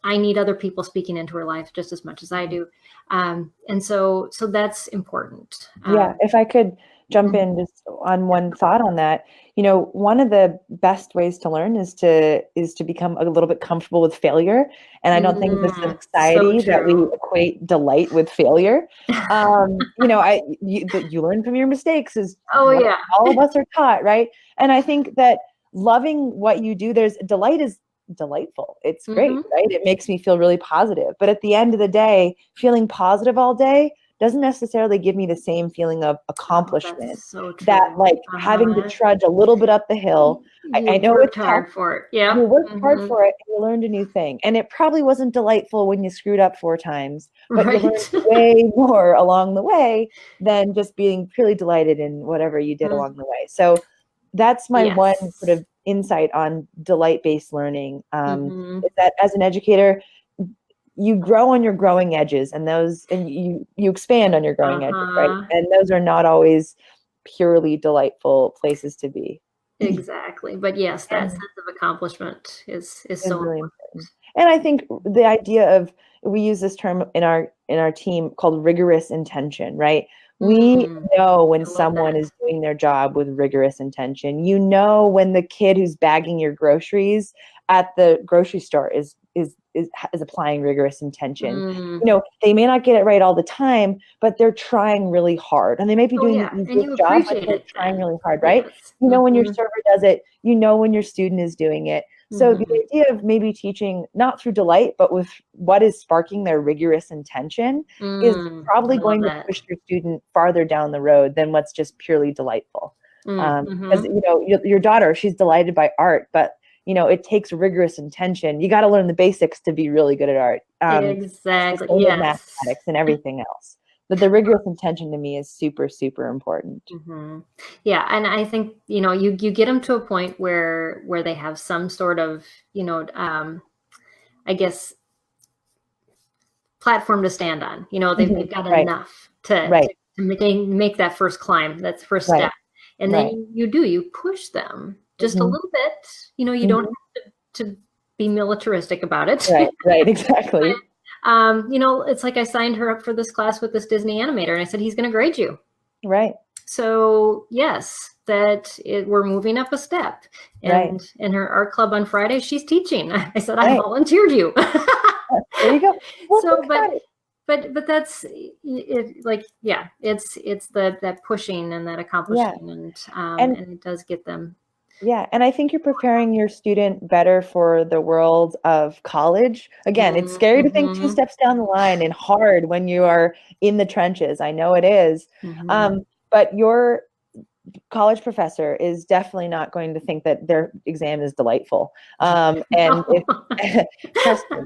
I need other people speaking into her life just as much as I do. And so that's important. Yeah, if I could jump Mhm. in just on one thought on that, one of the best ways to learn is to become a little bit comfortable with failure. And I don't think the So society that we true. equate delight with failure. You learn from your mistakes is Oh what yeah. all of us are taught, right? And I think that loving what you do, there's delight is delightful. It's great, Hmm. right? It makes me feel really positive. But at the end of the day, feeling positive all day doesn't necessarily give me the same feeling of Oh, that's accomplishment so that, true. like, having to trudge a little bit up the hill. I You know it's worked tough. hard for it. You Yep. worked hard Hmm. for it and you learned a new thing. And it probably wasn't delightful when you screwed up 4 times, but you Right. learned way more along the way than just being purely delighted in whatever you did along the way. So that's my one sort Yes. of insight on delight-based learning, Hmm. is that as an educator, you grow on your growing edges, and you expand on your growing edges, right? Uh-huh. And those are not always purely delightful places to be. Exactly. But yes, that And sense of accomplishment is is so really important. important. And I think the idea of, we use this term in our team called rigorous intention, right? We know when I love someone that. is doing their job with rigorous intention. You know when the kid who's bagging your groceries at the grocery store is applying rigorous intention. Mm. You know, they may not get it right all the time, but they're trying really hard. And they may be Oh doing the yeah, and easiest you job, but appreciate they're it trying then. really hard, right? Yes. You know when your server does it, you know when your student is doing it. So the idea of maybe teaching not through delight, but with what is sparking their rigorous intention is probably I love going to that. push your student farther down the road than what's just purely delightful. Because you know, your daughter, she's delighted by art, but you know, it takes rigorous intention. You got to learn the basics to be really good at art. Exactly. Same with Yes. mathematics and everything else. But the rigorous intention to me is super, super important. Yeah, and I think, you know, you get them to a point where they have some sort of, you know, I guess platform to stand on. You know, they've got Right, enough to right, make that first climb, that first right, step, and right. then you push them just a little bit. You know, you don't have to be militaristic about it. Right, right, exactly. You know, it's like I signed her up for this class with this Disney animator, and I said he's going to grade you. Right. So yes, we're moving up a step. And in her art club on Friday, she's teaching. I said I volunteered you. There you go. Well, So, but that's it. Like, yeah, it's that pushing and that accomplishing, and it does get them. Yeah, and I think you're preparing your student better for the world of college. Again, it's scary to think 2 steps down the line and hard when you are in the trenches. I know it is. But your college professor is definitely not going to think that their exam is delightful. And if, trust me,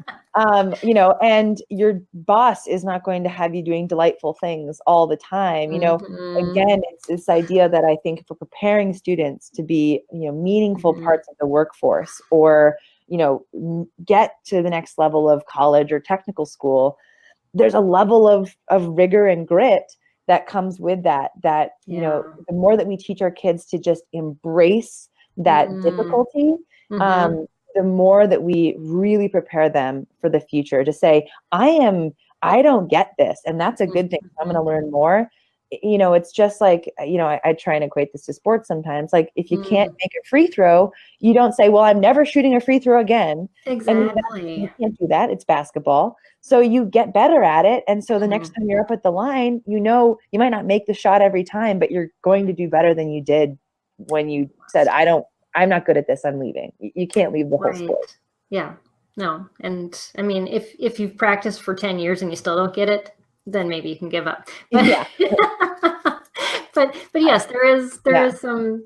you know, and your boss is not going to have you doing delightful things all the time. You know, again, it's this idea that I think for preparing students to be, you know, meaningful parts of the workforce, or, you know, get to the next level of college or technical school, there's a level of rigor and grit that comes with that, you know, the more that we teach our kids to just embrace that difficulty, the more that we really prepare them for the future to say, I don't get this, and that's a good thing. I'm going to learn more. You know, it's just like, you know, I try and equate this to sports sometimes. Like, if you can't make a free throw, you don't say, well, I'm never shooting a free throw again. Exactly. You can't do that. It's basketball. So you get better at it. And so the next time you're up at the line, you know, you might not make the shot every time, but you're going to do better than you did when you said, I'm not good at this, I'm leaving. You can't leave the whole sport. Yeah. No. And I mean, if you've practiced for 10 years and you still don't get it, then maybe you can give up. But, yeah. but yes, there is a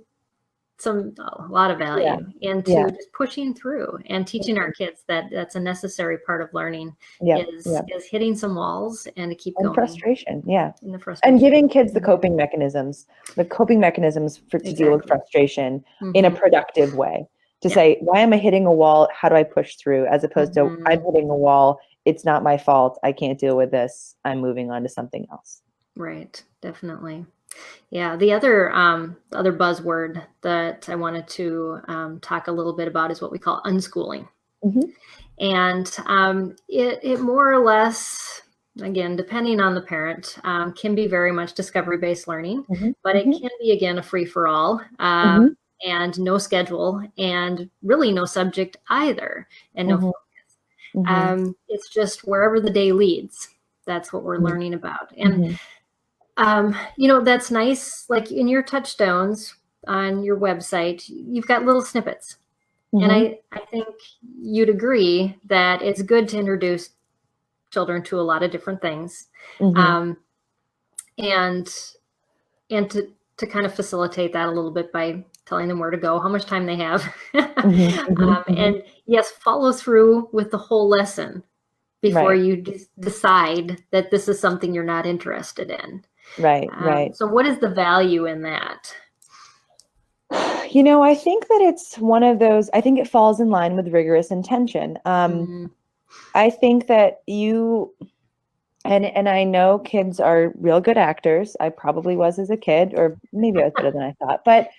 lot of value into just pushing through and teaching our kids that that's a necessary part of learning is hitting some walls and to keep going. Frustration. Yeah. And the frustration. And giving kids the coping mechanisms to deal with frustration in a productive way. To say, why am I hitting a wall? How do I push through? As opposed to, I'm hitting a wall. It's not my fault. I can't deal with this. I'm moving on to something else. Right. Definitely. Yeah. The other buzzword that I wanted to talk a little bit about is what we call unschooling. And it more or less, again, depending on the parent, can be very much discovery-based learning, but it can be, again, a free-for-all. And no schedule, and really no subject either, and no focus. It's just wherever the day leads. That's what we're learning about. And, you know, that's nice. Like in your touchstones on your website, you've got little snippets. And I think you'd agree that it's good to introduce children to a lot of different things. And to kind of facilitate that a little bit by telling them where to go, how much time they have, and yes, follow through with the whole lesson before you decide that this is something you're not interested in. Right. So what is the value in that? You know, I think that it's one of those, I think it falls in line with rigorous intention. I think that and I know kids are real good actors. I probably was as a kid, or maybe I was better than I thought. But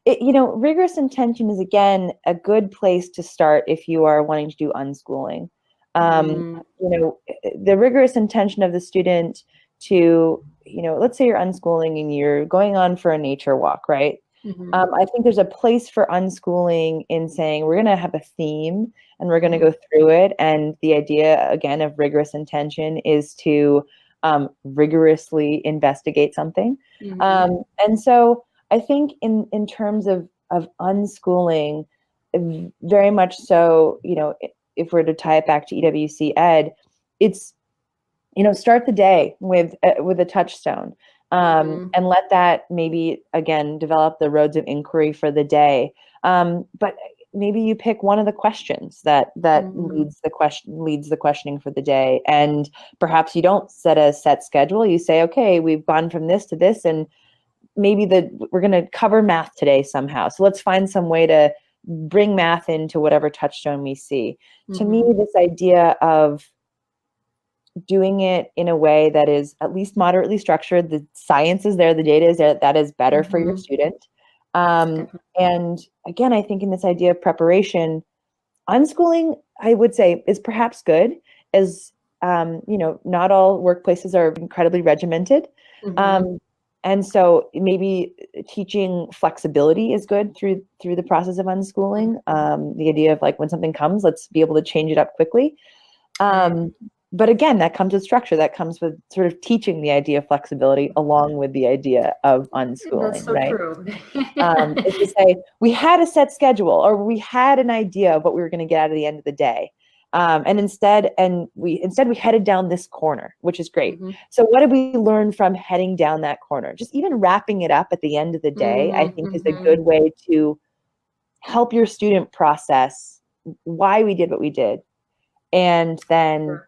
Rigorous intention is, again, a good place to start if you are wanting to do unschooling. The rigorous intention of the student to, let's say you're unschooling and you're going on for a nature walk, right? I think there's a place for unschooling in saying we're going to have a theme and we're going to go through it. And the idea, again, of rigorous intention is to rigorously investigate something. And so I think in terms of unschooling, very much so, if we're to tie it back to EWC Ed, it's, start the day with a touchstone. And let that maybe, again, develop the roads of inquiry for the day. But maybe you pick one of the questions that leads the questioning for the day. And perhaps you don't set a set schedule. You say, okay, we've gone from this to this, and maybe we're going to cover math today somehow. So let's find some way to bring math into whatever touchstone we see. To me, this idea of doing it in a way that is at least moderately structured, the science is there, the data is there, that is better for your student. And again, I think in this idea of preparation, unschooling, I would say, is perhaps good, as not all workplaces are incredibly regimented. And so maybe teaching flexibility is good through the process of unschooling. The idea of, like, when something comes, let's be able to change it up quickly. But again, that comes with structure. That comes with sort of teaching the idea of flexibility along with the idea of unschooling. That's so right? true. Is to say we had a set schedule, or we had an idea of what we were going to get out of the end of the day. And instead we headed down this corner, which is great. So what did we learn from heading down that corner? Just even wrapping it up at the end of the day, I think is a good way to help your student process why we did what we did, and then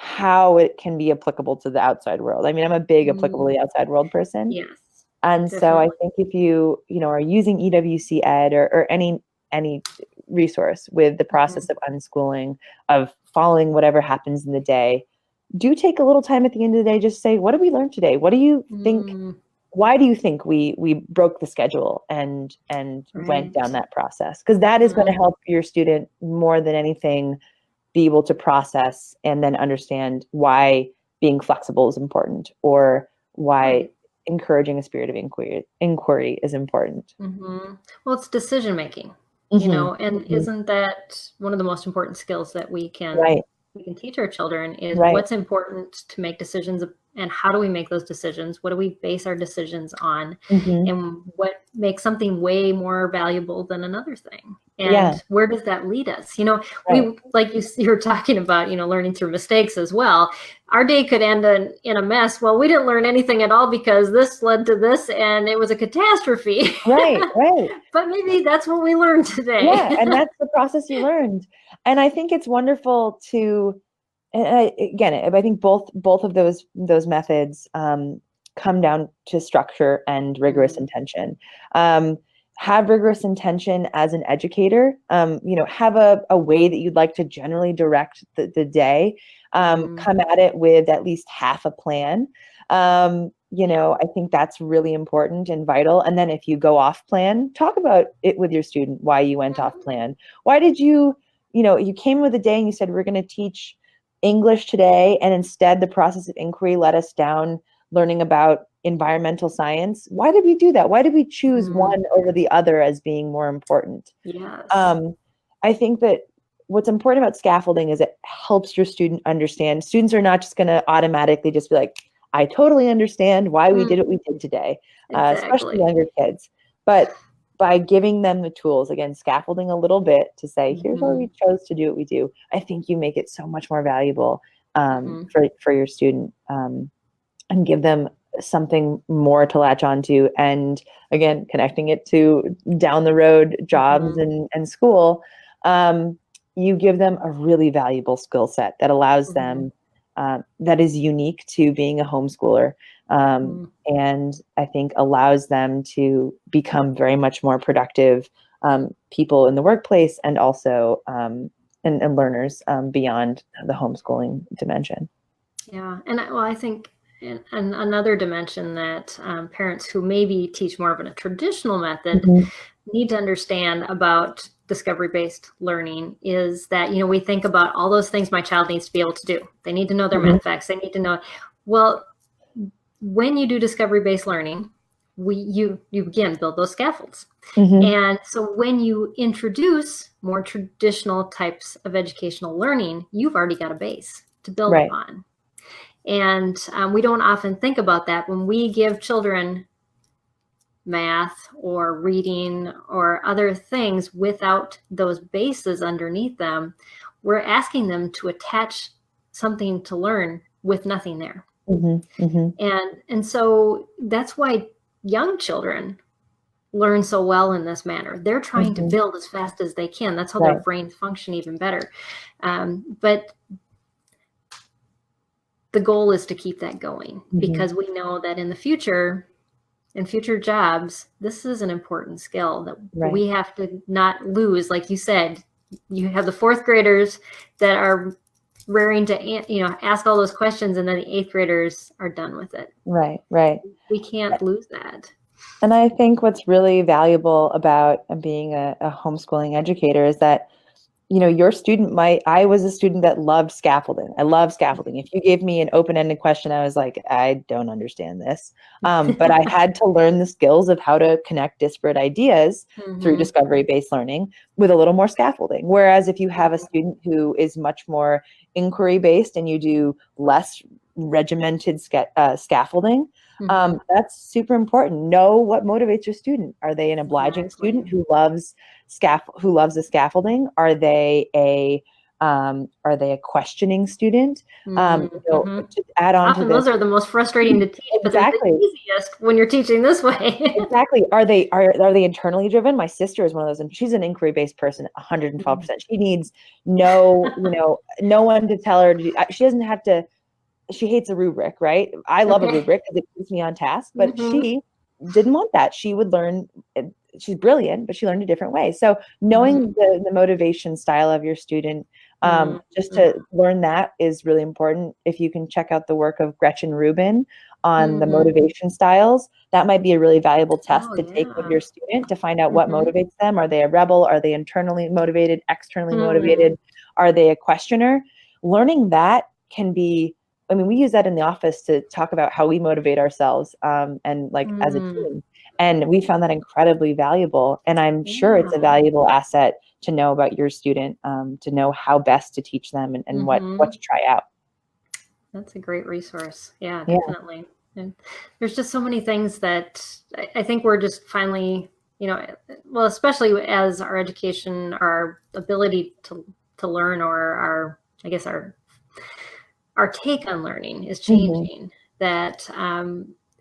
how it can be applicable to the outside world. I mean, I'm a big applicable to the outside world person. Yes. And Definitely. so I think if you are using EWC Ed or any resource with the process of unschooling, of following whatever happens in the day, do take a little time at the end of the day, just say, what did we learn today? What do you think? Why do you think we broke the schedule and went down that process? Because that is going to help your student more than anything be able to process and then understand why being flexible is important, or why encouraging a spirit of inquiry is important. Well, it's decision making, and isn't that one of the most important skills that we can teach our children, is what's important to make decisions, and how do we make those decisions? What do we base our decisions on? And what makes something way more valuable than another thing? And where does that lead us? We, like you were talking about, learning through mistakes as well. Our day could end in a mess. Well, we didn't learn anything at all because this led to this, and it was a catastrophe. Right. But maybe that's what we learned today. Yeah, and that's the process you learned. And I think it's wonderful to, and I think both of those methods come down to structure and rigorous intention. Have rigorous intention as an educator. Have a way that you'd like to generally direct the day. Come at it with at least half a plan. I think that's really important and vital. And then if you go off plan, talk about it with your student, why you went off plan. Why did you came with a day and you said, we're going to teach English today, and instead the process of inquiry led us down learning about environmental science. Why did we do that? Why did we choose one over the other as being more important? Yes. I think that what's important about scaffolding is it helps your student understand. Students are not just going to automatically just be like, I totally understand why we did what we did today, especially younger kids. But by giving them the tools, again, scaffolding a little bit to say, here's why we chose to do what we do, I think you make it so much more valuable for your student, and give them something more to latch onto. And again, connecting it to down the road jobs and school, you give them a really valuable skill set that allows them, that is unique to being a homeschooler. And I think allows them to become very much more productive people in the workplace, and also and learners beyond the homeschooling dimension. Yeah, and I think And another dimension that parents who maybe teach more of a traditional method Mhm. need to understand about discovery-based learning is that, we think about all those things my child needs to be able to do. They need to know their Mhm. math facts. They need to know, well, when you do discovery-based learning, you again build those scaffolds. Mhm. And so when you introduce more traditional types of educational learning, you've already got a base to build Right. upon. And we don't often think about that when we give children math or reading or other things without those bases underneath them. We're asking them to attach something to learn with nothing there. Mhm. Mhm. And so that's why young children learn so well in this manner. They're trying to Mhm. build as fast as they can. That's how their Right. brains function even better. But the goal is to keep that going Mhm. because we know that in the future, in future jobs, this is an important skill that Right. we have to not lose. Like you said, you have the fourth graders that are raring to, ask all those questions, and then the eighth graders are done with it. Right. Right. We can't lose that. And I think what's really valuable about being a homeschooling educator is that, your student I was a student that loved scaffolding. I love scaffolding. If you gave me an open-ended question, I was like, I don't understand this. But I had to learn the skills of how to connect disparate ideas through Mm-hmm. discovery-based learning with a little more scaffolding. Whereas if you have a student who is much more inquiry-based and you do less regimented scaffolding, Mm-hmm. that's super important. Know what motivates your student. Are they an obliging student Exactly. who loves the scaffolding? Are they a questioning student? Mm-hmm. To add on to Often this, those are the most frustrating to teach, but they're the exactly. easiest when you're teaching this way. Exactly. Are they internally driven? My sister is one of those, and she's an inquiry-based person, 112%. She needs no one to tell her to do, she doesn't have to. She hates a rubric, right? I love a Okay. rubric because it keeps me on task, but Mm-hmm. she didn't want that. She would learn. She's brilliant, but she learned a different way. So Mm-hmm. knowing the motivation style of your student, just Mm-hmm. to learn that is really important. If you can check out the work of Gretchen Rubin on the Mm-hmm. motivation styles, that might be a really valuable test Oh, to take with yeah. your student to find out what Mm-hmm. motivates them. Are they a rebel? Are they internally motivated, externally Mm-hmm. motivated? Are they a questioner? Learning that can be, I mean, we use that in the office to talk about how we motivate ourselves, and like as a Mm. team. And we found that incredibly valuable. And I'm sure it's a Yeah. valuable asset to know about your student, to know how best to teach them and what Mm-hmm. to try out. That's a great resource. Yeah, Yeah. definitely. And there's just so many things that I think we're just finally, well, especially as our education, our ability to learn, or I guess our take on learning is Hmm. changing. That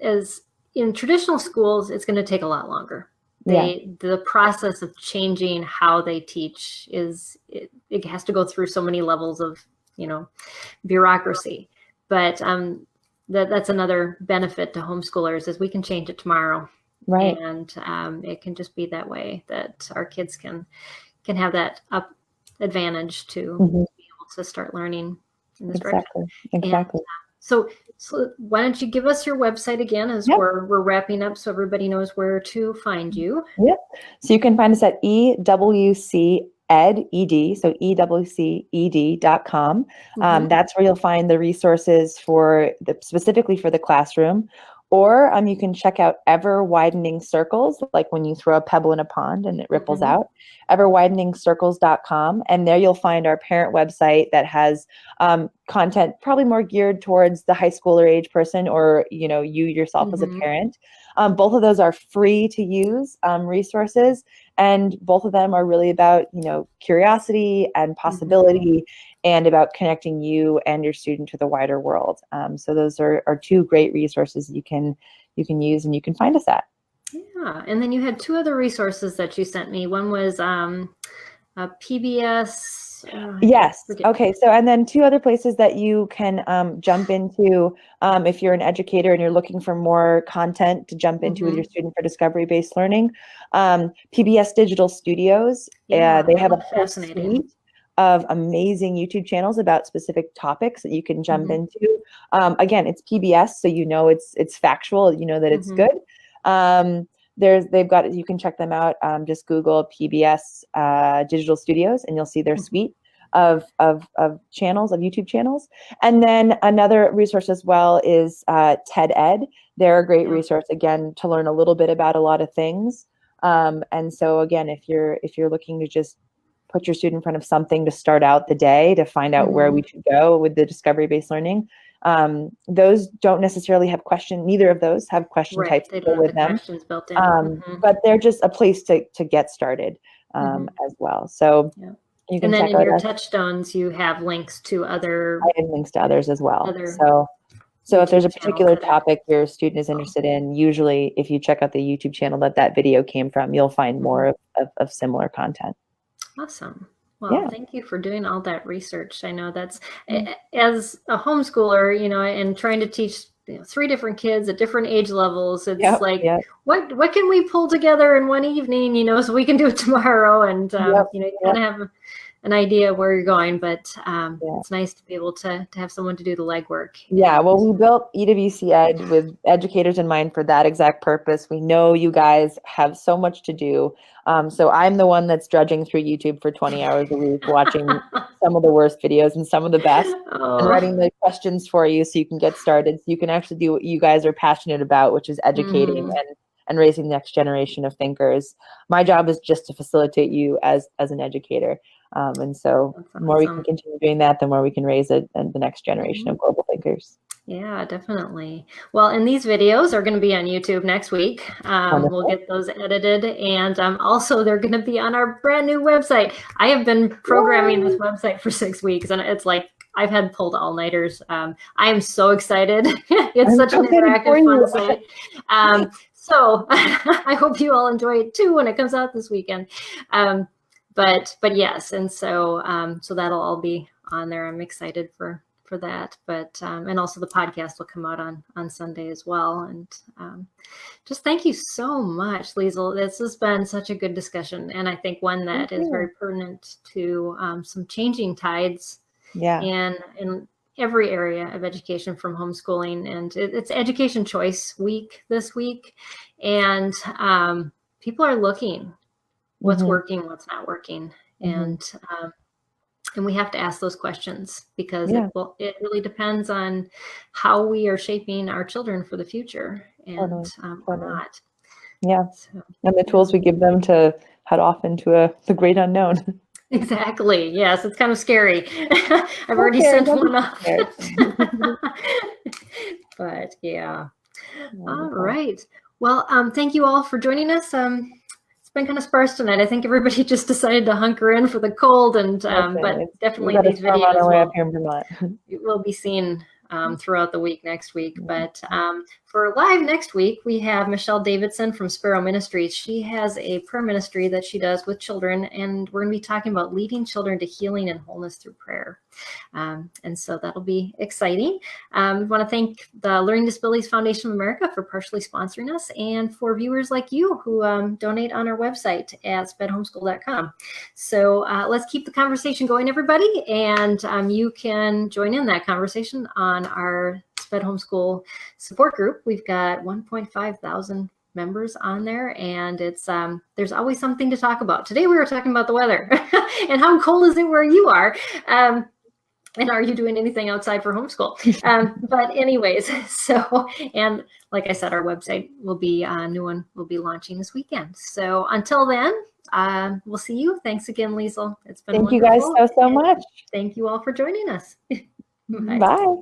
as in traditional schools, it's going to take a lot longer. Yeah. The process of changing how they teach it has to go through so many levels of bureaucracy. But that's another benefit to homeschoolers is we can change it tomorrow, Right. and it can just be that way that our kids can have that advantage to Hmm. be able to start learning in this direction. Exactly. And Exactly. so why don't you give us your website again as Yep. we're wrapping up so everybody knows where to find you. Yep. So you can find us at EWCED, so EWCED.com. Mm-hmm. That's where you'll find the resources specifically for the classroom. Or you can check out Everwidening Circles, like when you throw a pebble in a pond and it ripples Mm-hmm. out, everwideningscircles.com. And there you'll find our parent website that has content probably more geared towards the high schooler age person, or you yourself as a Mm-hmm. parent. Both of those are free to use resources, and both of them are really about curiosity and Mm-hmm. possibility, and about connecting you and your student to the wider world. So those are two great resources you can use and you can find us at. Yeah, and then you had two other resources that you sent me. One was a PBS. Yes. Okay. So, and then two other places that you can jump into if you're an educator and you're looking for more content to jump into with your student for discovery-based learning. PBS Digital Studios, Yeah, they that have a looked whole fascinating. suite of amazing YouTube channels about specific topics that you can jump into. Again, it's PBS, so you know it's factual, you know that it's good. You can check them out. Just Google PBS Digital Studios, and you'll see their suite of channels, of YouTube channels. And then another resource as well is TED Ed. They're a great resource, again, to learn a little bit about a lot of things. And so again, if you're looking to just put your student in front of something to start out the day, to find out where we should go with the discovery-based learning, those don't necessarily have neither of those have question types they don't with have them. questions built in. But they're just a place to get started as well. So you can and then check in out your us. touchdones, you have links to other. I have links to others as well. So YouTube if there's a particular channels that are- topic your student is interested in, usually if you check out the YouTube channel that video came from, you'll find more of similar content. Awesome. Well, thank you for doing all that research. I know that's, as a homeschooler, you know, and trying to teach 3 different kids at different age levels, it's what can we pull together in one evening, you know, so we can do it tomorrow, and you know, you kind of have an idea where you're going, but it's nice to be able to have someone to do the legwork. Yeah, well, we built EWCED with educators in mind for that exact purpose. We know you guys have so much to do. So I'm the one that's drudging through YouTube for 20 hours a week, watching some of the worst videos and some of the best, and writing the questions for you so you can get started, so you can actually do what you guys are passionate about, which is educating and raising the next generation of thinkers. My job is just to facilitate you as an educator. And so the more we can continue doing that, the more we can raise the next generation of global thinkers. Yeah, definitely. Well, and these videos are going to be on YouTube next week. We'll get those edited, and also they're going to be on our brand new website. I have been programming this website for 6 weeks, and it's like I've had pulled all-nighters. I am so excited. It's such an interactive, fun site. So I hope you all enjoy it too when it comes out this weekend. But yes, and so so that'll all be on there. I'm excited for that, but and also the podcast will come out on Sunday as well. And just thank you so much, Liesl. This has been such a good discussion, and I think one that is very pertinent to some changing tides in every area of education, from homeschooling. And it's Education Choice Week this week, and people are looking what's working, what's not working, and we have to ask those questions, because it really depends on how we are shaping our children for the future, and or not. So, and the tools we give them to head off into the great unknown. Exactly. Yes, it's kind of scary. I've already sent one off. But yeah. All right. Well, thank you all for joining us. It's been kind of sparse tonight. I think everybody just decided to hunker in for the cold, and but definitely these videos will be seen throughout the week next week. But for live next week, we have Michelle Davidson from Sparrow Ministries. She has a prayer ministry that she does with children, and we're going to be talking about leading children to healing and wholeness through prayer. And so that'll be exciting. We want to thank the Learning Disabilities Foundation of America for partially sponsoring us, and for viewers like you who donate on our website at spedhomeschool.com. So let's keep the conversation going, everybody, and you can join in that conversation on our Sped Homeschool support group. We've got 1.5 thousand members on there, and it's there's always something to talk about. Today we were talking about the weather and how cold is it where you are. And are you doing anything outside for homeschool? But anyways, so, and like I said, our website will be, a new one will be launching this weekend. So until then, we'll see you. Thanks again, Liesl. It's been Thank wonderful. you guys so much. Thank you all for joining us. Bye. Bye.